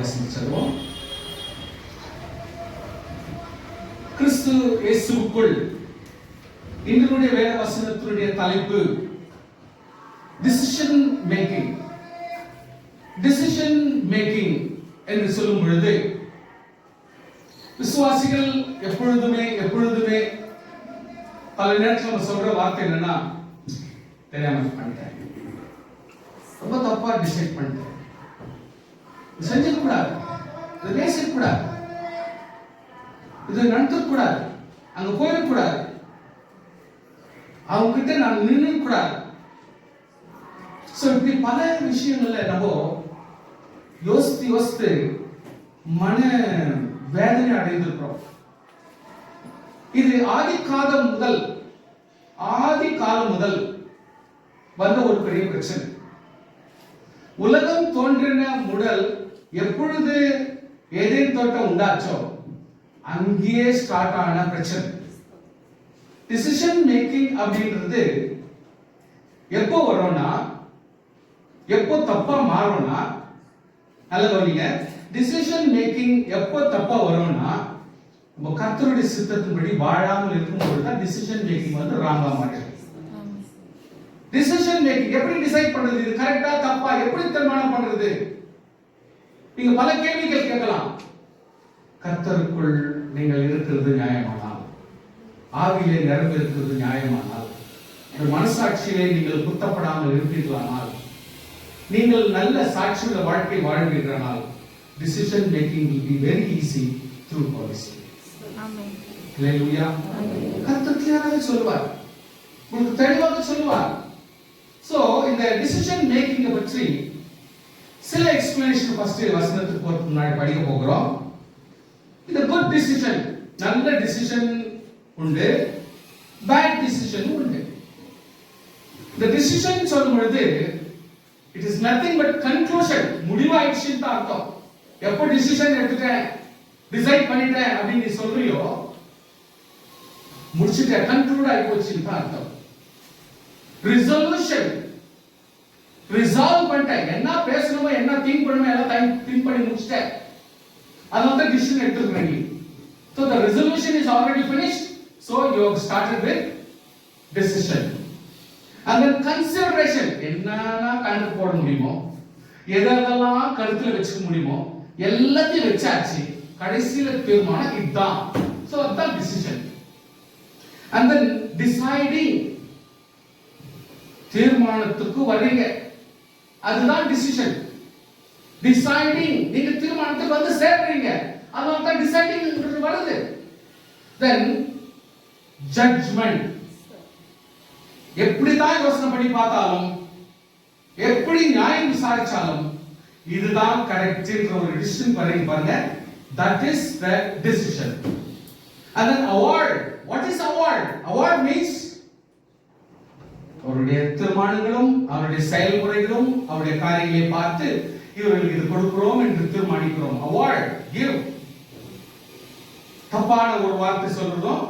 வசனம் சொல்லுவோம். கிறிஸ்து இயேசுவுக்குள் இன்றைய வேத வசனத்தினுடைய தலைப்பு டிசிஷன் மேக்கிங். டிசிஷன் மேக்கிங் என்று சொல்லும் பொழுது விசுவாசிகள் எப்பொழுதுமே பல நேரத்தில் நம்ம சொல்ற வார்த்தை என்னன்னா, தெரியாம பண்ணிட்டேன், ரொம்ப தப்பா டிசைட் பண்ணிட்டேன், செஞ்சிட கூடாது, இது பேசிட கூடாது, இது நடத்த கூடாது, அங்க போயிடக்கூடாது, அவங்க கிட்ட நான் நின்று கூடாது. இப்படி பல விஷயங்கள்ல நம்ம யோசித்து மன வேதனை அடைந்திருக்கிறோம். இது ஆதி காலம் முதல் வந்த ஒரு பெரிய பிரச்சனை. உலகம் தோன்றின முதல் எப்பொழுது ஏதேன் தோட்டம் உண்டாச்சோ அங்கேயே ஸ்டார்ட் ஆன பிரச்சனை. டிசிஷன் மேக்கிங் அப்படின்றது எப்போ வரும்னா, எப்போ தப்பா மாறும்னா, நல்ல கவனிங்க, டிசிஷன் மேக்கிங் எப்போ தப்பா வரும்னா, நம்ம கர்த்தருடைய சித்தத்தின்படி வாழாமல் இருக்கும்போது தான் டிசிஷன் மேக்கிங் வந்து ராங்கா மாறும். டிசிஷன் மேக்கிங் எப்படி டிசைட் பண்றது, இது கரெக்டா தப்பா எப்படி தீர்மானம் பண்றது? நீங்க பல கேள்விகள் கேட்கலாம். கர்த்தருக்குள் நீங்கள் இருக்கிறது நியாயமானால், ஆவியிலே நிரம்பி இருக்கிறது நியாயமானால், மனசாட்சியிலே நீங்கள் குத்தப்படாமல் இருப்பீர்களானால், நீங்கள் நல்ல சாட்சியுள்ள வாழ்க்கை வாழ்வீர்களானால், decision making will be very easy through policy. Amen. Hallelujah. கர்த்தர் கிளியராக சொல்வார், உங்களுக்கு தெளிவாக சொல்வார். So இந்த decision making பற்றி சில எக்ஸ்பிளனேஷன் ஃபர்ஸ்ட் வசனத்துக்கு போறதுக்கு முன்னாடி படிக்க போகிறோம். இந்த குட் டிசிஷன், நல்ல டிசிஷன் உண்டு, பேட் டிசிஷன் உண்டு. இந்த டிசிஷன் சொல்லும் பொழுது it is nothing but conclusion, முடிவாயிடுச்சுன்னு தான் அர்த்தம். எப்போ டிசிஷன் எடுத்துட்டேன், டிசைட் பண்ணிட்டேன் அப்படின்னு நீ சொல்றியோ, முடிச்சிட்டேன், கன்க்ளூட் ஆகி போச்சுன்னு தான் அர்த்தம். ரிசல்யூஷன், ரிசால்வ் பண்ணிட்டேன், என்ன பேசணுமோ என்ன திங்க் பண்ணணுமோ எல்லாம் திங்க் பண்ணி முடிச்சிட்டேன், அதனால தான் டிசிஷன் எடுத்துக்கிறேன் நீ. So the resolution is already finished, so you have started with decision. And then consideration, என்னன்னா கணக்கு போட முடியுமோ, எதெல்லாம் கருத்துல வச்சுக்க முடியுமோ எல்லாத்தையும் வச்சாச்சு, கடைசியில தீர்மானம் இதுதான். சோ அதுதான் டிசிஷன். And then deciding, தீர்மானத்துக்கு வரீங்க, அதுதான் டிசிஷன். டிசைடிங், நீங்க தீர்மானத்துக்கு வந்து சேர்றீங்க, அதனால தான் டிசைடிங் வருது. Then judgment, எப்படிதான் யோசனை பண்ணி பார்த்தாலும், எப்படி நியாயம் விசாரிச்சாலும் இதுதான் கரெக்ட்ன்ற ஒரு டிசிஷன் பாருங்க. That is the decision. And then award, what is award? Award means அவருடைய தீர்மானங்களும் அவருடைய செயல்முறைகளும் அவருடைய காரியங்களை பார்த்து இவர்களுக்கு இது கொடுக்கிறோம் என்று தீர்மானிக்கிறோம். award, give. தப்பான ஒரு வார்த்தை சொல்றோம்,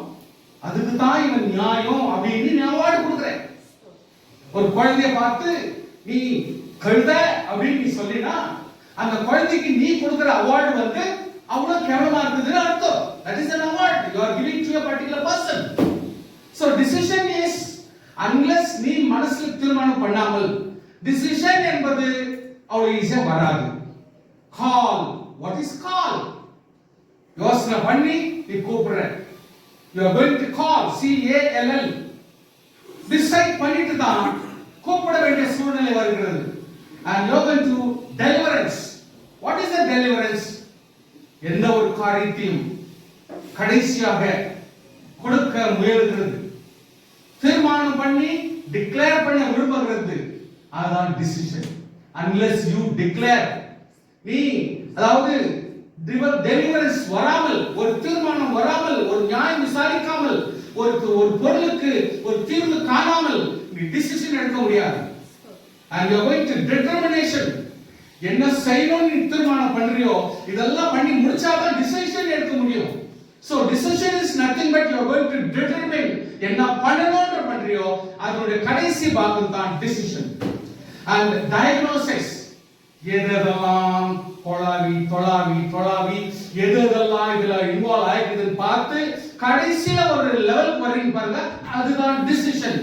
அதுக்கு தான் இவன் நியாயம் அப்படின்னு நீ அவார்டு கொடுக்குறேன். ஒரு குழந்தைய பார்த்து நீ கழுத அப்படின்னு நீ சொல்லினா, அந்த குழந்தைக்கு நீ கொடுக்கிற அவார்டு வந்து அவ்வளவு கேவலமா இருக்குதுன்னு அர்த்தம். That is an award you are giving to a particular person. So decision is, unless நீ மனசுல தீர்மானம் பண்ணாமல், decision என்பது அவ்வளவு ஈஸியா வராது. Call, what is call? யோசனை பண்ணி நீ கூப்பிடுற, you are going to call, C-A-L-L. decide பண்ணிட்டு தான் கூப்பிட வேண்டிய சூழ்நிலை வருகிறது. And you are going to deliverance. What is the deliverance? எந்த ஒரு காரியத்தையும் கடைசியாக கொடுக்க முயலுகிறது, தீர்மானம் பண்ணி டிக்ளேர் பண்ண விரும்புகிறது, அதுதான் டிசிஷன். unless you declare, நீ அதாவது டெலிவரன்ஸ் வராமல், ஒரு தீர்மானம் வராமல், ஒரு நியாயம் விசாரிக்காமல், ஒரு பொருளுக்கு ஒரு தீர்வு காணாமல் நீ டிசிஷன் எடுக்க முடியாது. and you are going to determination, என்ன செய்யணும் நீ தீர்மானம் பண்றியோ இதெல்லாம் பண்ணி முடிச்சாதான் டிசிஷன் எடுக்க முடியும். so decision is nothing but you are going to determine என்ன பண்ணணும்ன்ற பண்றியோ அதோட கடைசி பாகம் தான் டிசிஷன். and diagnosis, எதெல்லாம் கொளாவி தொளாவி தொளாவி எதெல்லாம் இதுல இன்வால்வ் ஆயிருக்குதுன்னு பார்த்து கடைசியில ஒரு லெவலுக்கு வர்றீங்க பாருங்க, அதுதான் டிசிஷன்.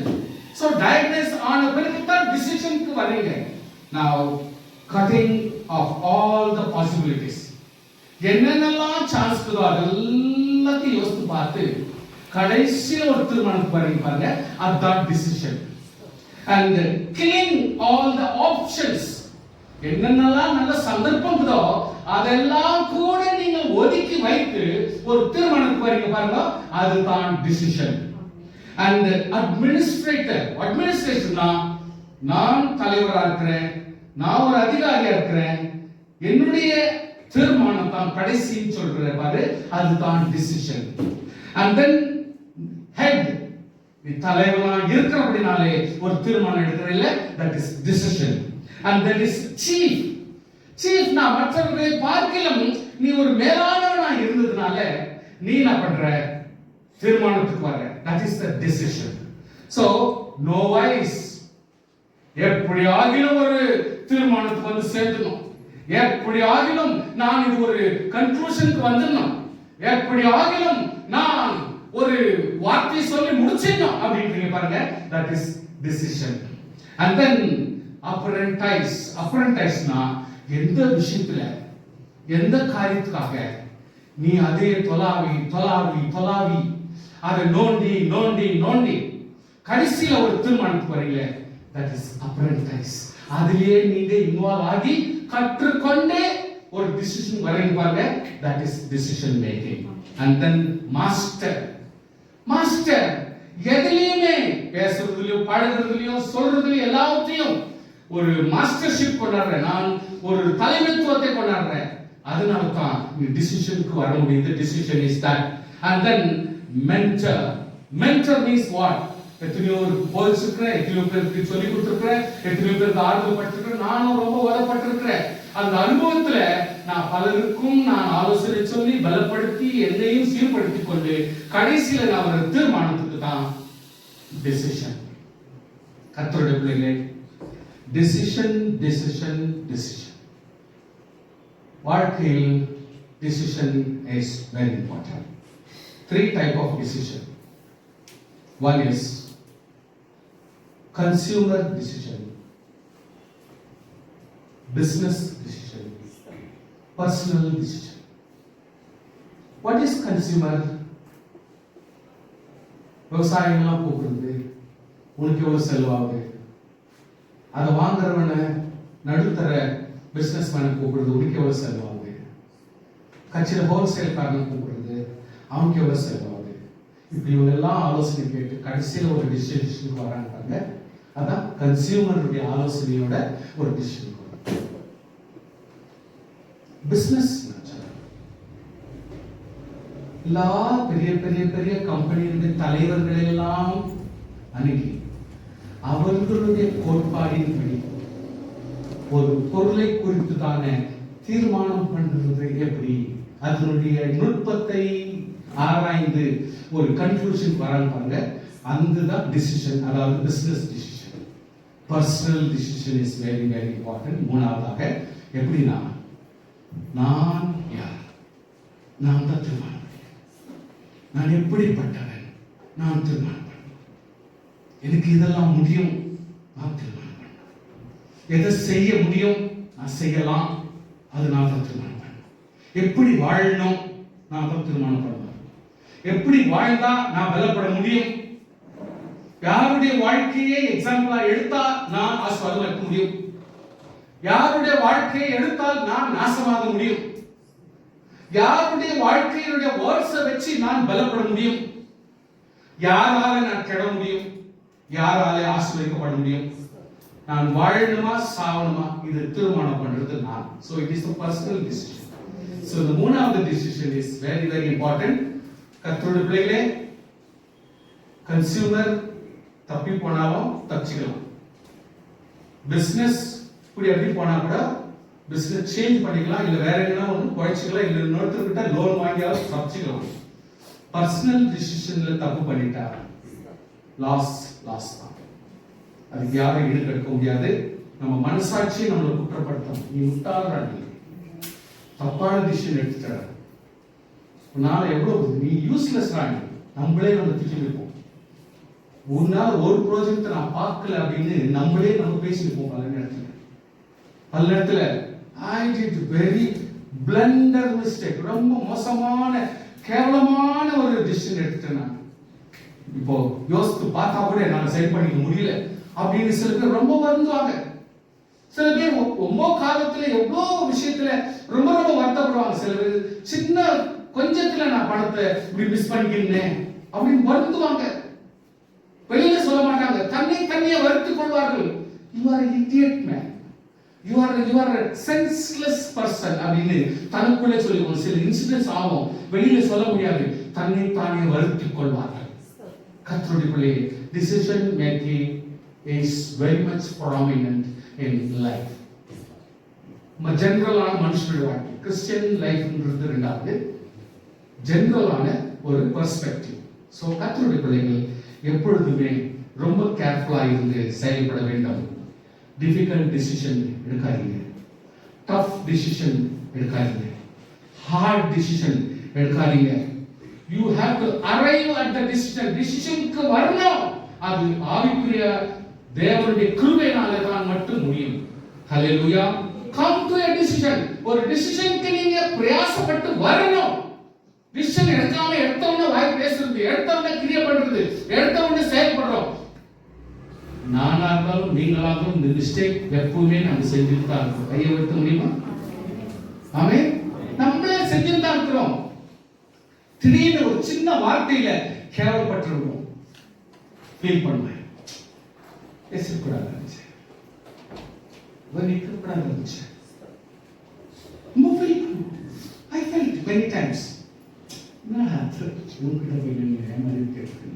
சோ டயக்னோஸ் ஆன பிறகு தான் டிசிஷனுக்கு வர்றீங்க. Now cutting of all the possibilities, என்னென்னலாம் சான்ஸ் இருக்கோ அதெல்லாத்தையும் யோசித்து பார்த்து கடைசியில ஒரு தீர்மானத்துக்கு வர்றீங்க பாருங்க, அதுதான் decision. And killing all the options, என்னென்னலாம் நல்ல சந்தர்ப்பம் இருக்குதோ அதெல்லாம் கூட நீங்க ஒதுக்கி வைத்து ஒரு தீர்மானத்துக்கு வரீங்க பாருங்க, அதுதான் டிசிஷன். And அட்மினிஸ்ட்ரேஷன்னா நான் தலைவரா இருக்கிறேன், நான் ஒரு அதிகாரியா இருக்கிறேன், என்னுடைய தீர்மானம் தான் கடைசின்னு சொல்ற பாரு, அதுதான் டிசிஷன். And then head, தலைவனா இருக்கிறபடினாலே ஒரு தீர்மானம் எடுக்கிறீல்ல, that is decision. And that is chief. நான் மற்றவர்களை பார்க்கலாம் நீ ஒரு மேலானவனா இருந்ததுனால நீ என்ன பண்ற, தீர்மானத்துக்கு வர, that is the decision. So no wise, எப்படி ஆகிலும் ஒரு தீர்மானத்துக்கு வந்து சேர்த்தணும், எப்படி ஆகிலும் நான் இது ஒரு கன்க்ளூஷனுக்கு வந்துடணும், எப்படி ஆகிலும் நான் ஒரு வார்த்தை சொல்லி முடிச்சிடணும் அப்படின்றீங்க பாருங்க, that is decision. And then apprenticeனா எந்த விஷயத்துல எந்த காரியத்துக்காக நீ அதே தொலாவி அதை நோண்டி கடைசியில ஒரு தீர்மானத்துக்கு வரீங்க, that is apprentice. அதிலே நீங்க இன்வால்வ் ஆகி கற்றுக்கொண்டே ஒரு டிசிஷன் வரீங்க பாருங்க, that is decision making. And then master எதிலையுமே பேசுறதுலயும் பழகுறதுலயும் சொல்றதுலயும் எல்லாத்தையும் ஒரு மாஸ்டர்ஷிப் கொண்டாடுறேன், நான் ஒரு தலைமைத்துவத்தை கொண்டாடுறேன், அதனால தான் நீ டிசிஷனுக்கு வர முடியுது. Decision is that. And then mentor means what? எத்தனையோ போதிச்சிருக்கிறேன், எத்தனையோ பேருக்கு சொல்லி கொடுத்துருக்கிறேன், எத்தனையோ பேருக்கு ஆறுதல் பட்டிருக்கிறேன், நானும் ரொம்ப உதப்பட்டிருக்கிறேன். அந்த அனுபவத்துல நான் பலருக்கும் நான் ஆலோசனை சொல்லி பலப்படுத்தி என்னையும் சீர்படுத்தி கொண்டு கடைசியில நான் ஒரு தீர்மானத்துக்கு தான் டிசிஷன். கர்த்தருடைய பிள்ளைகளே, டிசிஷன் வாழ்க்கையில் decision is very important. 3 type of decision. One is consumer decision, business decision, personal decision. What is consumer? விவசாயம்லாம் போகிறது, உனக்கு எவ்வளவு செலவாகுது, அதை வாங்குறவன நடுத்தர பிசினஸ் மேன கூப்பிடுறது, உனக்கு எவ்வளவு செலவாகுது, கட்சியில ஹோல்சேல் காரனை கூப்பிடுறது, அவனுக்கு எவ்வளவு செலவாகுது, இப்படி இவங்க எல்லாம் ஆலோசனை கேட்டு கடைசியில ஒரு டிசிஷனுக்கு வராங்க. அதான் கன்சியூமருடைய ஆலோசனையோட ஒரு டிசிஷனுக்கு வராங்க. பிசினஸ் எல்லா பெரிய பெரிய பெரிய கம்பெனியுடைய தலைவர்கள் எல்லாம் அணுகி அவர்களுடைய கோட்பாடின்படி ஒரு பொருளை குறித்து தானே தீர்மானம் பண்றது எப்படி, அதனுடைய நுட்பத்தை ஆராய்ந்து ஒரு கன்க்ளூஷன் வராங்க. அதுதான் டிசிஷன், அதாவது business decision. Personal decision is very very important. மூணாவதாக எப்படின்னா, நான் யார், நான் தான் தீர்மானம், நான் எப்படிப்பட்டவன், நான் தீர்மானம் பண்ணணும், எனக்கு இதெல்லாம் முடியும், நான் தீர்மானம் பண்ணணும், எதை செய்ய முடியும் நான் செய்யலாம், அது நான் தான் தீர்மானம் பண்ணணும், எப்படி வாழணும் நான் தான் தீர்மானம் பண்ணணும், எப்படி வாழ்ந்தா நான் பலப்பட முடியும், யாருடைய வாழ்க்கையை எக்ஸாம்பிளா எடுத்தா நான் ஆசீர்வாதம் இருக்க முடியும், யாருடைய வாழ்க்கையை எடுத்தால் நான் நாசமாக முடியும், யாருடைய வாழ்க்கையினுடைய வேர்ட்ஸை வச்சு நான் பலப்பட முடியும், யாரால நான் கெட முடியும், யாரால ஆசீர்வதிக்கப்பட முடியும், நான் வாழணுமா சாவணுமா, இது தீர்மானம் பண்றது நான். So it is a personal decision. So the மூணாவது decision is very very important. கர்த்தருடைய பிள்ளைகளே, கன்சியூமர் தப்பி போனாலும் தப்பிச்சுக்கலாம், பிசினஸ் இப்படி எப்படி போனா கூட பிசினஸ் சேஞ்ச் பண்ணிக்கலாம், இல்ல வேற எங்கனா ஒன்று குறைச்சிக்கலாம், இல்ல இன்னொருத்தர்கிட்ட லோன் வாங்கியாவது தப்பிச்சுக்கலாம். பர்சனல் டிசிஷன்ல தப்பு பண்ணிட்டா லாஸ் தான், அதுக்கு யாரும் ஈடுகட்ட முடியாது. நம்ம மனசாட்சி நம்மளை குற்றப்படுத்தும், நீ முட்டாள்றாங்க, தப்பான டிசிஷன் எடுத்துட்டாரு. உன்னால எவ்வளவு நீ யூஸ்லெஸ் ஆகி நம்மளே நம்ம திட்டிருப்போம். உன்னால ஒரு ப்ராஜெக்ட் நான் பார்க்கல அப்படின்னு நம்மளே நம்ம பேசிருப்போம். பல நேரத்துல I did very blunder mistake, ரொம்ப மோசமான கேவலமான ஒரு டிசிஷன் எடுத்துட்டேன் நான். இப்போ யோசித்து பார்த்தா கூட நான் சரி பண்ணிக்க முடியல அப்படின்னு சில பேர் ரொம்ப வருந்துவாங்க. சில பேர் ரொம்ப காலத்துல எவ்வளவு விஷயத்துல ரொம்ப ரொம்ப வருத்தப்படுவாங்க. சில பேர் சின்ன கொஞ்சத்துல நான் பணத்தை இப்படி மிஸ் பண்ணிக்கிறேன் அப்படின்னு வருந்துவாங்க. வெளியில சொல்ல மாட்டாங்க, தன்னையே வருத்திக் கொள்வார்கள். You are an idiot man. You are a senseless person அப்படின்னு தனக்குள்ளே சொல்லுவாங்க. சில இன்சிடென்ட்ஸ் ஆகும், வெளியில சொல்ல முடியாது, தன்னைத்தானே வருத்திக் கொள்வார்கள். கர்த்தருடைய பிள்ளையே, decision making is very much prominent in life. ஜெனரலான மனுஷனுடைய வாழ்க்கை, கிறிஸ்டியன் லைஃப்ன்றது ரெண்டாவது, ஜெனரலான ஒரு பெர்ஸ்பெக்டிவ். ஸோ கர்த்தருடைய பிள்ளைகள் எப்பொழுதுமே ரொம்ப கேர்ஃபுல்லா இருந்து செயல்பட வேண்டும். டிஃபிகல்ட் டிசிஷன் எடுக்காதீங்க, டஃப் டிசிஷன் எடுக்காதீங்க, ஹார்ட் டிசிஷன் எடுக்காதீங்க. You have to arrive at the decision. டிசிஷனுக்கு வரணும். அது ஆவிக்குரிய தேவனுடைய கிருபையினால தான் மட்டும் முடியும். Hallelujah. Come to a decision. ஒரு டிசிஷனுக்கு நீங்க பிரயாசப்பட்டு வரணும். டிசிஷன் எடுக்காம எடுத்தவன வாய் பேசுறது, எடுத்தவன கிரியை பண்றது, எடுத்தவன செயல்படுறோம். நானா இருந்தாலும் நீங்களாகவும் இந்த மிஸ்டேக் எப்பவுமே நம்ம செஞ்சுட்டு தான் இருக்கோம். கையை வைக்க முடியுமா? ஆமென். நம்மளே செஞ்சுட்டு தான் இருக்கிறோம். திடீர்னு ஒரு சின்ன வார்த்தையில கேவலப்பட்டிருக்கோம், ஃபீல் பண்ணுவேன். பேசக்கூடாது இருந்துச்சு, கூடாது இருந்துச்சு. I felt many times. நான் உங்ககிட்ட போய் ஏமாறி கேட்கிறேன்.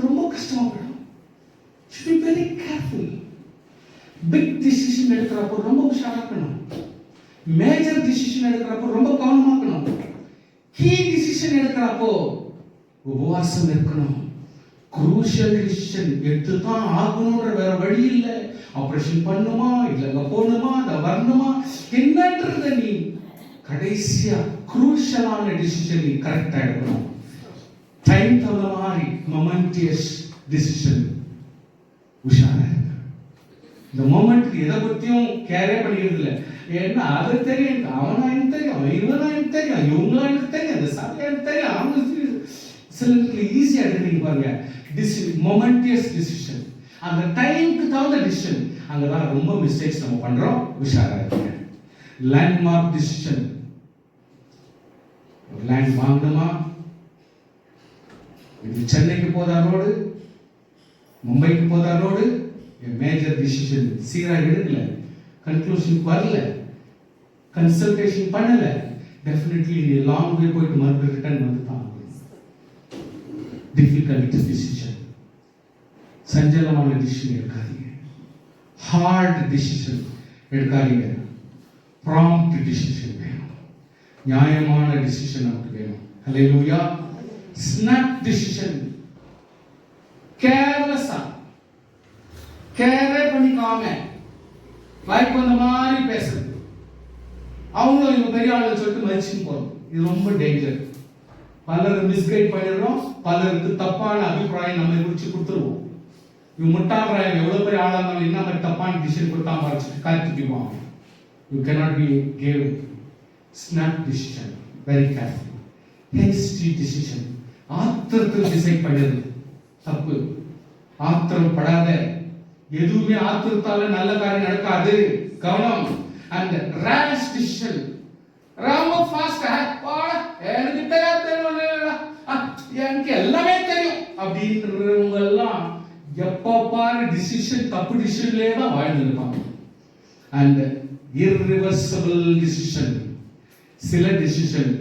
ரொம்ப கஷ்டமா போயிடும். Should be very careful. Big decision எடுக்கிறப்போ ரொம்ப உஷாரா இருக்கணும். மேஜர் டிசிஷன் எடுக்கிறப்போ ரொம்ப கவனமா இருக்கணும். கீ டிசிஷன் எடுக்கிறப்போ உபவாசம் இருக்கணும். குரூஷியல் டிசிஷன் எடுத்து தான் ஆகணும்ன்ற வேற வழி இல்லை. ஆபரேஷன் பண்ணுமா, இல்ல போகணுமா, அத வரணுமா என்னன்றத நீ கடைசியா குரூஷியலான டிசிஷன் நீ கரெக்டா எடுக்கணும். டைம் தகுந்த மாதிரி மொமெண்டியஸ் டிசிஷன் உஷாரா. இந்த மொமெண்ட் எதை பத்தியும் கேரே பண்ணிக்கிறது இல்லை. ஏன்னா அது தெரியும், அவனா எனக்கு தெரியும், இவனா எனக்கு தெரியும், இவங்களா எனக்கு தெரியும், அந்த சபையா எனக்கு தெரியும், அவங்க சிலருக்கு ஈஸியா எடுக்கிறீங்க பாருங்க. மொமெண்டியஸ் டிசிஷன், அந்த டைமுக்கு தகுந்த டிசிஷன், அங்கதான் ரொம்ப மிஸ்டேக்ஸ் நம்ம பண்றோம். உஷாரா இருக்குங்க. லேண்ட்மார்க் டிசிஷன், லேண்ட் வாங்கணுமா, இது சென்னைக்கு போதா ரோடு, மும்பைக்கு போதா ரோடு, மேஜர் டிசிஷன் சீரா எடுக்கல, கன்க்ளூஷன் வரல, கன்சல்டேஷன் பண்ணல, டெஃபினெட்லி நீ லாங் வே போயிட்டு மறுபடியும் ரிட்டர்ன் வந்து தான். டிஃபிகல்ட் டிசிஷன், சஞ்சலமான டிசிஷன் எடுக்காதீங்க. ஹார்ட் டிசிஷன் எடுக்காதீங்க. ப்ராம்ப்ட் டிசிஷன் வேணும். நியாயமான டிசிஷன் நமக்கு வேணும். ஹல்லேலூயா. ஸ்னாப் டிசிஷன், கேர்லெஸ்ஸா கேரே பண்ணிக்காம வாய்ப்பு வந்த மாதிரி பேசுறது, அவங்களும் இவங்க பெரிய ஆளுன்னு சொல்லிட்டு மதிச்சுன்னு போறோம். இது ரொம்ப டேஞ்சர். பலருக்கு மிஸ்கைட் பண்ணிடுறோம், பலருக்கு தப்பான அபிப்பிராயம் நம்ம குறிச்சு கொடுத்துருவோம். இவங்க முட்டாள்றாங்க, எவ்வளவு பெரிய ஆளா இருந்தாலும் என்ன மாதிரி தப்பான டிசிஷன் கொடுத்தா மறைச்சிட்டு காத்துக்குவாங்க. You cannot be give snap decision, very careful. Hasty decision, ஆத்திரத்தில் டிசைட் பண்ணுறது தப்பு. ஆத்திரம் படாத, எதுவுமே ஆத்திரத்தால நல்ல காரியம் நடக்காது. கவனம். அந்த rash decision, ரொம்ப ஃபாஸ்ட், எனக்கு எனக்கு எல்லாமே தெரியும் அப்படின்றவங்க எல்லாம் எப்ப பாரு டிசிஷன் தப்பு டிசிஷன்லயே தான் வாழ்ந்து இருப்பாங்க. அண்ட் irreversible decision, சில டிசிஷன்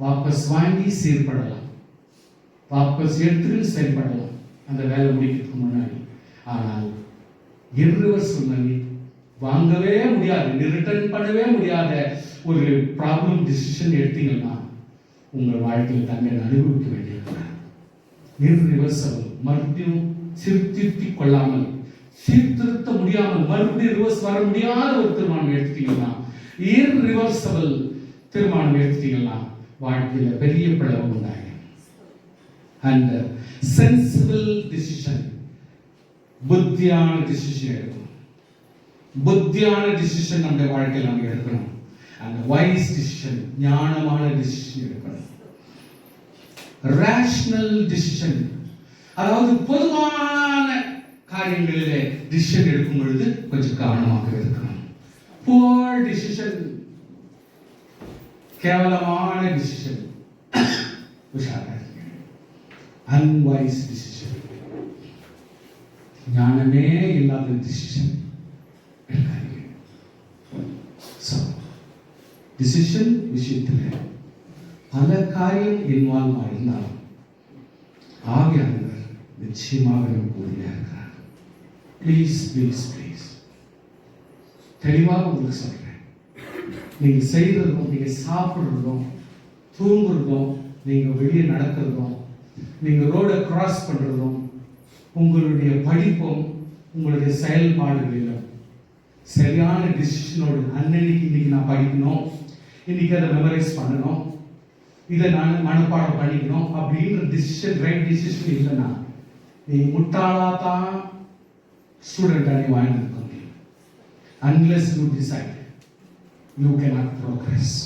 வாபஸ் வாங்கி சீர்படலாம், வாபஸ் எடுத்து செயல்படலாம் அந்த வேலை முடிக்கிறதுக்கு முன்னாடி. ஆனால் irreversible, வாங்கவே முடியாது, ரிட்டர்ன் பண்ணவே முடியாத ஒரு ப்ராப்ளம் டிசிஷன் எடுத்தீங்கன்னா உங்கள் வாழ்க்கையில் தங்களை அனுபவிக்க வேண்டியிருக்கிறார். irreversible, மறுபடியும் சீர்திருத்திக் கொள்ளாமல், சீர்திருத்த முடியாமல், மறுபடியும் ரிவர்ஸ் வர முடியாத ஒரு தீர்மானம் எடுத்தீங்கன்னா irreversible தீர்மானம் எடுத்தீங்கன்னா வாழ்க்கையில பெரிய பிளவு உண்டாகும். And sensible decision, புத்தியான டிசிஷன் எடுக்கணும். புத்தியான டிசிஷன் நம்ம வாழ்க்கையில் நம்ம எடுக்கணும். And wise decision, ஞானமான டிசிஷன் எடுக்கணும். rational decision, அதாவது பொதுவான காரியங்களிலே டிசிஷன் எடுக்கும் பொழுது கொஞ்சம் கவனமாக இருக்கணும். poor decision, கேவலமான டிசிஷன் உஷாரா. unwise decision, ஞானமே இல்லாத டிசிஷன் எடுக்காதீங்க. So டிசிஷன் விஷயத்தில் பல காரியம் இன்வால்வ் ஆயிருந்தாலும் ஆவியானவர் நிச்சயமாக நமக்கு உதவியாக இருக்கிறார். ப்ளீஸ் ப்ளீஸ் ப்ளீஸ் தெளிவாக உங்களுக்கு சொல்றேன், நீங்க செய்யறதும், நீங்க சாப்பிடுறதும், தூங்குறதும், நீங்க வெளியே நடக்கிறதும், நீங்க ரோட கிராஸ் பண்றதும், உங்களுடைய படிப்பும், உங்களுடைய செயல்பாடுகளிலும் சரியான டிசிஷனோடு அன்னைக்கு இன்னைக்கு நான் படிக்கணும், இன்னைக்கு அதை மெமரைஸ் பண்ணணும், இதை நான் மனப்பாடம் பண்ணிக்கணும் அப்படின்ற டிசிஷன், ரைட் டிசிஷன் இல்லைன்னா நீ முட்டாளா தான் ஸ்டூடெண்ட் அணி வாழ்ந்துருக்க முடியும். Unless you decide you cannot progress.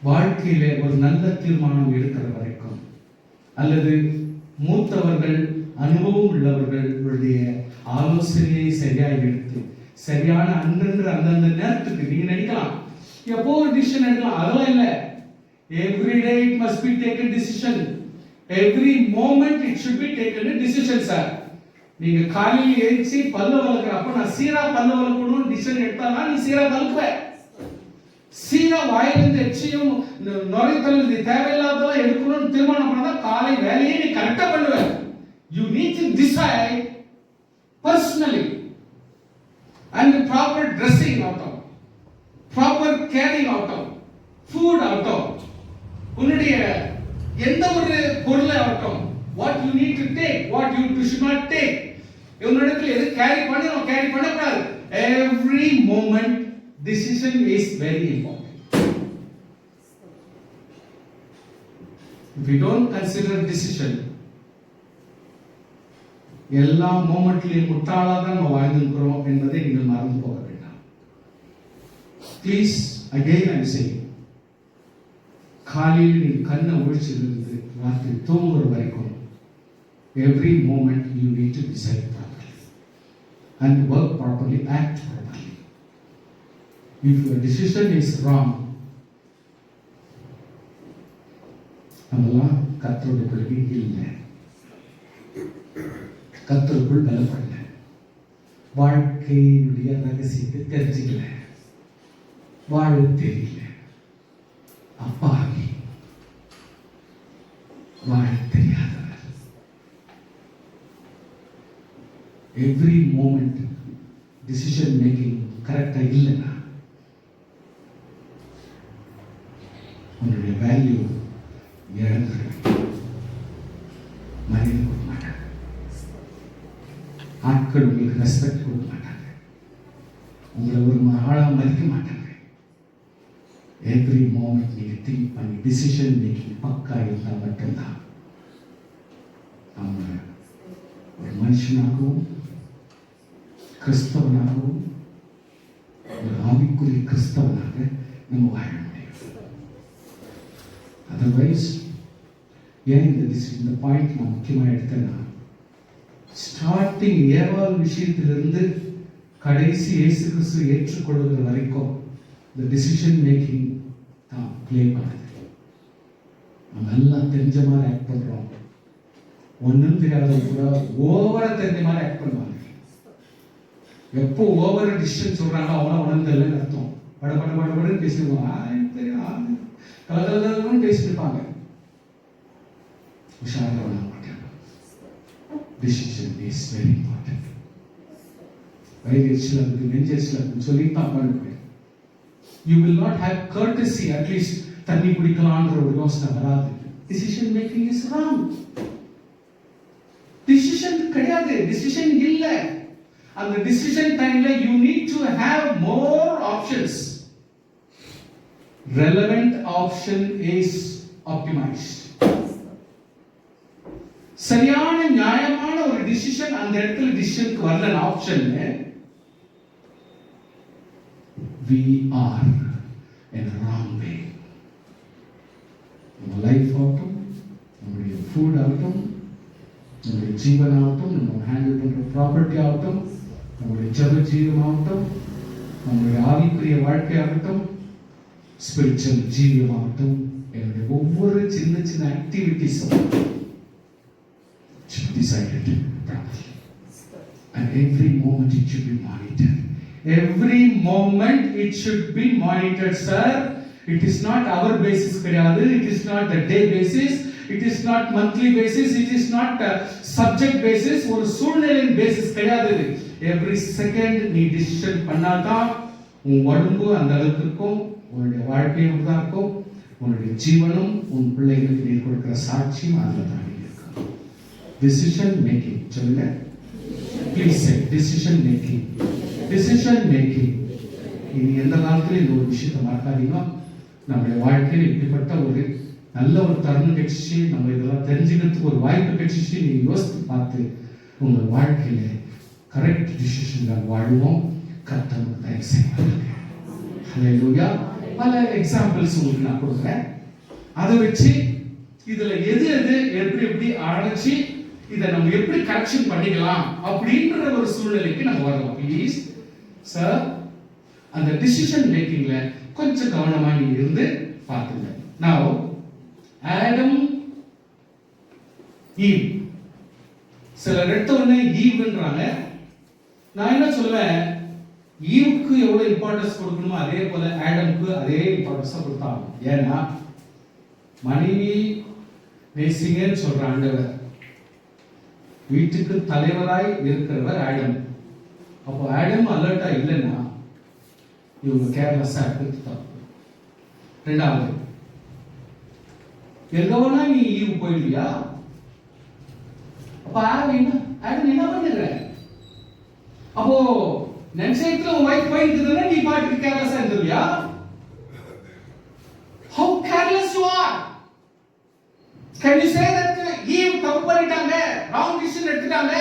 வாழ்க்கையில ஒரு நல்ல தீர்மானம் எடுக்கிற வரைக்கும் அல்லது மூத்தவர்கள், அனுபவம் உள்ளவர்களுடைய ஆலோசனையை சரியாக எடுத்து சரியான அந்தந்த நேரத்துக்கு நீங்க நினைக்கலாம் எப்போ ஒரு டிசிஷன் எடுக்கலாம், அதெல்லாம் இல்லை. Every day it must be taken decision. Every moment it should be taken a decision, sir. நீங்க காலையில் எழுச்சி பல்லு வளர்க்குறப்ப நான் சீரா பல்லு வளர்க்கணும்னு டிசிஷன் எடுத்தானா நீ சீரா வளர்க்குவ. சீரா வாயிலிருந்து எச்சியும் நுரைத்தல் தேவையில்லாததெல்லாம் எடுக்கணும்னு தீர்மானம் பண்ணா காலை வேலையை நீ கரெக்டா பண்ணுவ. You need to decide personally. And the proper dressing out of, proper carrying out of, food out of, உன்னுடைய எந்த ஒரு பொருளை ஆகட்டும், what you need to take, what you should not take, உன்னிடத்தில் எது கேரி பண்ணணும், கேரி பண்ணக்கூடாது. Every moment decision is very important. If we don't consider decision, எல்லா மோமெண்ட்லையும் முட்டாளாக தான் நம்ம வாழ்ந்துக்கிறோம் என்பதை நீங்கள் மறந்து போக வேண்டாம். Please, again I am saying, காலையில் நீ கண்ணை ஒழிச்சிருந்து ராத்திரி தூங்குற வரைக்கும் every moment you need to decide properly and work properly, act properly. If your decision is wrong, நம்மெல்லாம் கர்த்தருடைய பிள்ளைகள் இல்லை, கர்த்தருக்குள் பலப்படல, வாழ்க்கையினுடைய ரகசியத்தை தெரிஞ்சுக்கல, வாழ தெரியல, அப்பாவி, வாழ தெரியாதவர். எவ்ரி மோமெண்ட் டிசிஷன் மேக்கிங் கரெக்டா இல்லைன்னா உன்னுடைய வேல்யூ இழந்துருவீங்க. மரியாதை கொடுக்க மாட்டாங்க, ஆட்கள் உங்களுக்கு ரெஸ்பெக்ட் கொடுக்க மாட்டாங்க, உங்களை ஒரு ஆளா மதிக்க மாட்டாங்க. எவ்ரி மோமெண்ட் நீங்க திங்க் பண்ணி டிசிஷன் மேக்கிங் பக்கா இருந்தால் மட்டும்தான் அவங்க ஒரு மனுஷனாகவும் கிறிஸ்தவனாகவும் ஒரு ஆவிக்குரிய கிறிஸ்தவனாக நம்ம வாழ முடியும். அதர்வைஸ் ஏன் இந்த பாயிண்ட் நான் முக்கியமாக எடுத்தேன்னா, ஸ்டார்டிங் ஏவாள் விஷயத்திலிருந்து கடைசி இயேசு கிறிஸ்து ஏற்றுக்கொள்கிற வரைக்கும் இந்த டிசிஷன் மேக்கிங் தான் பிளே பண்ணுது. நம்ம எல்லாம் தெரிஞ்ச மாதிரி ஆக்ட் பண்றோம், ஒன்றும் தெரியாத கூட ஓவரா தெரிஞ்ச மாதிரி ஆக்ட் பண்ணுவாங்க. எப்போ ஓவர டிசிஷன் சொல்றாங்க அவனா உணர்ந்து இல்லைன்னு அர்த்தம். பட பட பட படன்னு பேசிடுவாங்க, கலகலன்னு பேசிட்டு இருப்பாங்க. உஷாரா பண்ண மாட்டாங்க. Decision is very important. வயிறுச்சில் இருக்கு, நெஞ்சரிச்சில் இருக்குன்னு சொல்லிட்டு பாருங்க. You will not have courtesy, at least தண்ணி குடிக்கலாம்ன்ற ஒரு யோசனை வராது. Decision making is wrong. Decision கிடையாது, decision இல்லை. அந்த decision timeல you need to have more options. relevant option is optimized. சரியான நியாயமான ஒரு டிசிஷன் அந்த இடத்துல டிசிஷனுக்கு வரல option, we are in a wrong way. நம்ம லைஃப் ஆகட்டும், நம்முடைய ஃபுட் ஆகட்டும், நம்முடைய ஜீவன் ஆகட்டும், நம்ம ஹேண்டில் பண்ற ப்ராப்பர்ட்டி ஆகட்டும், நம்முடைய ஜெப ஜீவம் ஆகட்டும், நம்முடைய ஆவிக்குரிய வாழ்க்கை ஆகட்டும், ஸ்பிரிச்சுவல் ஜீவம் ஆகட்டும், என்னுடைய ஒவ்வொரு சின்ன சின்ன ஆக்டிவிட்டிஸும் should be decided properly. And every moment it should be monitored. Every moment it should be monitored, sir. It is not hour basis கிடையாது. It is not the day basis. It is not monthly basis. It is not subject basis. ஒரு சூழ்நிலையின் basis கிடையாது. Every second நீ decision பண்ணாதான் உன் உடம்பு அந்த அளவுக்கு இருக்கும், உன்னுடைய வாழ்க்கையும் அப்படிதான் இருக்கும், உன்னுடைய ஜீவனும் உன் பிள்ளைகளுக்கு நீ கொடுக்கிற சாட்சியும் அதில் தான் இருக்கும். Decision making, சொல்லுங்க. Please say decision making. Decision making. இனி எந்த காலத்துல இந்த ஒரு விஷயத்தை மறக்காதீங்க. நம்முடைய வாழ்க்கையில் இப்படிப்பட்ட ஒரு நல்ல ஒரு தருணம் கிடைச்சிச்சு, நம்ம இதெல்லாம் தெரிஞ்சுக்கிறதுக்கு ஒரு வாய்ப்பு கிடைச்சிச்சு. நீங்க யோசித்து பார்த்து உங்க வாழ்க்கையில கரெக்ட் டிசிஷன்கள் வாழ்வோம். கர்த்தர் தயவு செய்வாங்க. ஹல்லேலூயா. பல எக்ஸாம்பிள்ஸ் உங்களுக்கு நான் கொடுக்குறேன். அதை வச்சு இதுல எது எது எப்படி அழைச்சி இதை நம்ம எப்படி கரெக்ஷன் பண்ணிக்கலாம் அப்படின்ற ஒரு சூழ்நிலைக்கு நம்ம வரலாம். ப்ளீஸ் சார், அந்த டிசிஷன் மேக்கிங்ல கொஞ்சம் கவனமா நீங்க இருந்து பார்த்துங்க. Now ஆடம் ஈவ், சிலர் எடுத்தவொடனே ஈவ்ன்றாங்க. நான் என்ன சொல்லுவேன், ஈவுக்கு எவ்வளவு இம்பார்ட்டன்ஸ் கொடுக்கணுமோ அதே போல ஆடம்க்கு அதே இம்பார்ட்டன்ஸ் கொடுத்தாங்க. ஏன்னா மனைவி நேசிங்கன்னு சொல்ற ஆண்டவர், வீட்டுக்கு தலைவராய் இருக்கிறவர் ஆடம். அப்போ ஆடம் அலர்ட்டா இல்லைன்னா இவங்க கேர்லெஸ்ஸா இருக்கிறது தப்பு. ரெண்டாவது, எங்கவனா நீ ஈவு போயிடுவியா? அப்ப ஆடம் என்ன பண்ணுற? அப்போ நிச்சயத்துல உன் வைஃப் போயிருக்குதுன்னா நீ பாட்டுக்கு கேர்லெஸ்ஸா இருந்துருவியா? How careless you are! Can you say that Eve தப்பு பண்ணிட்டாங்க, wrong decision எடுத்துட்டாங்க,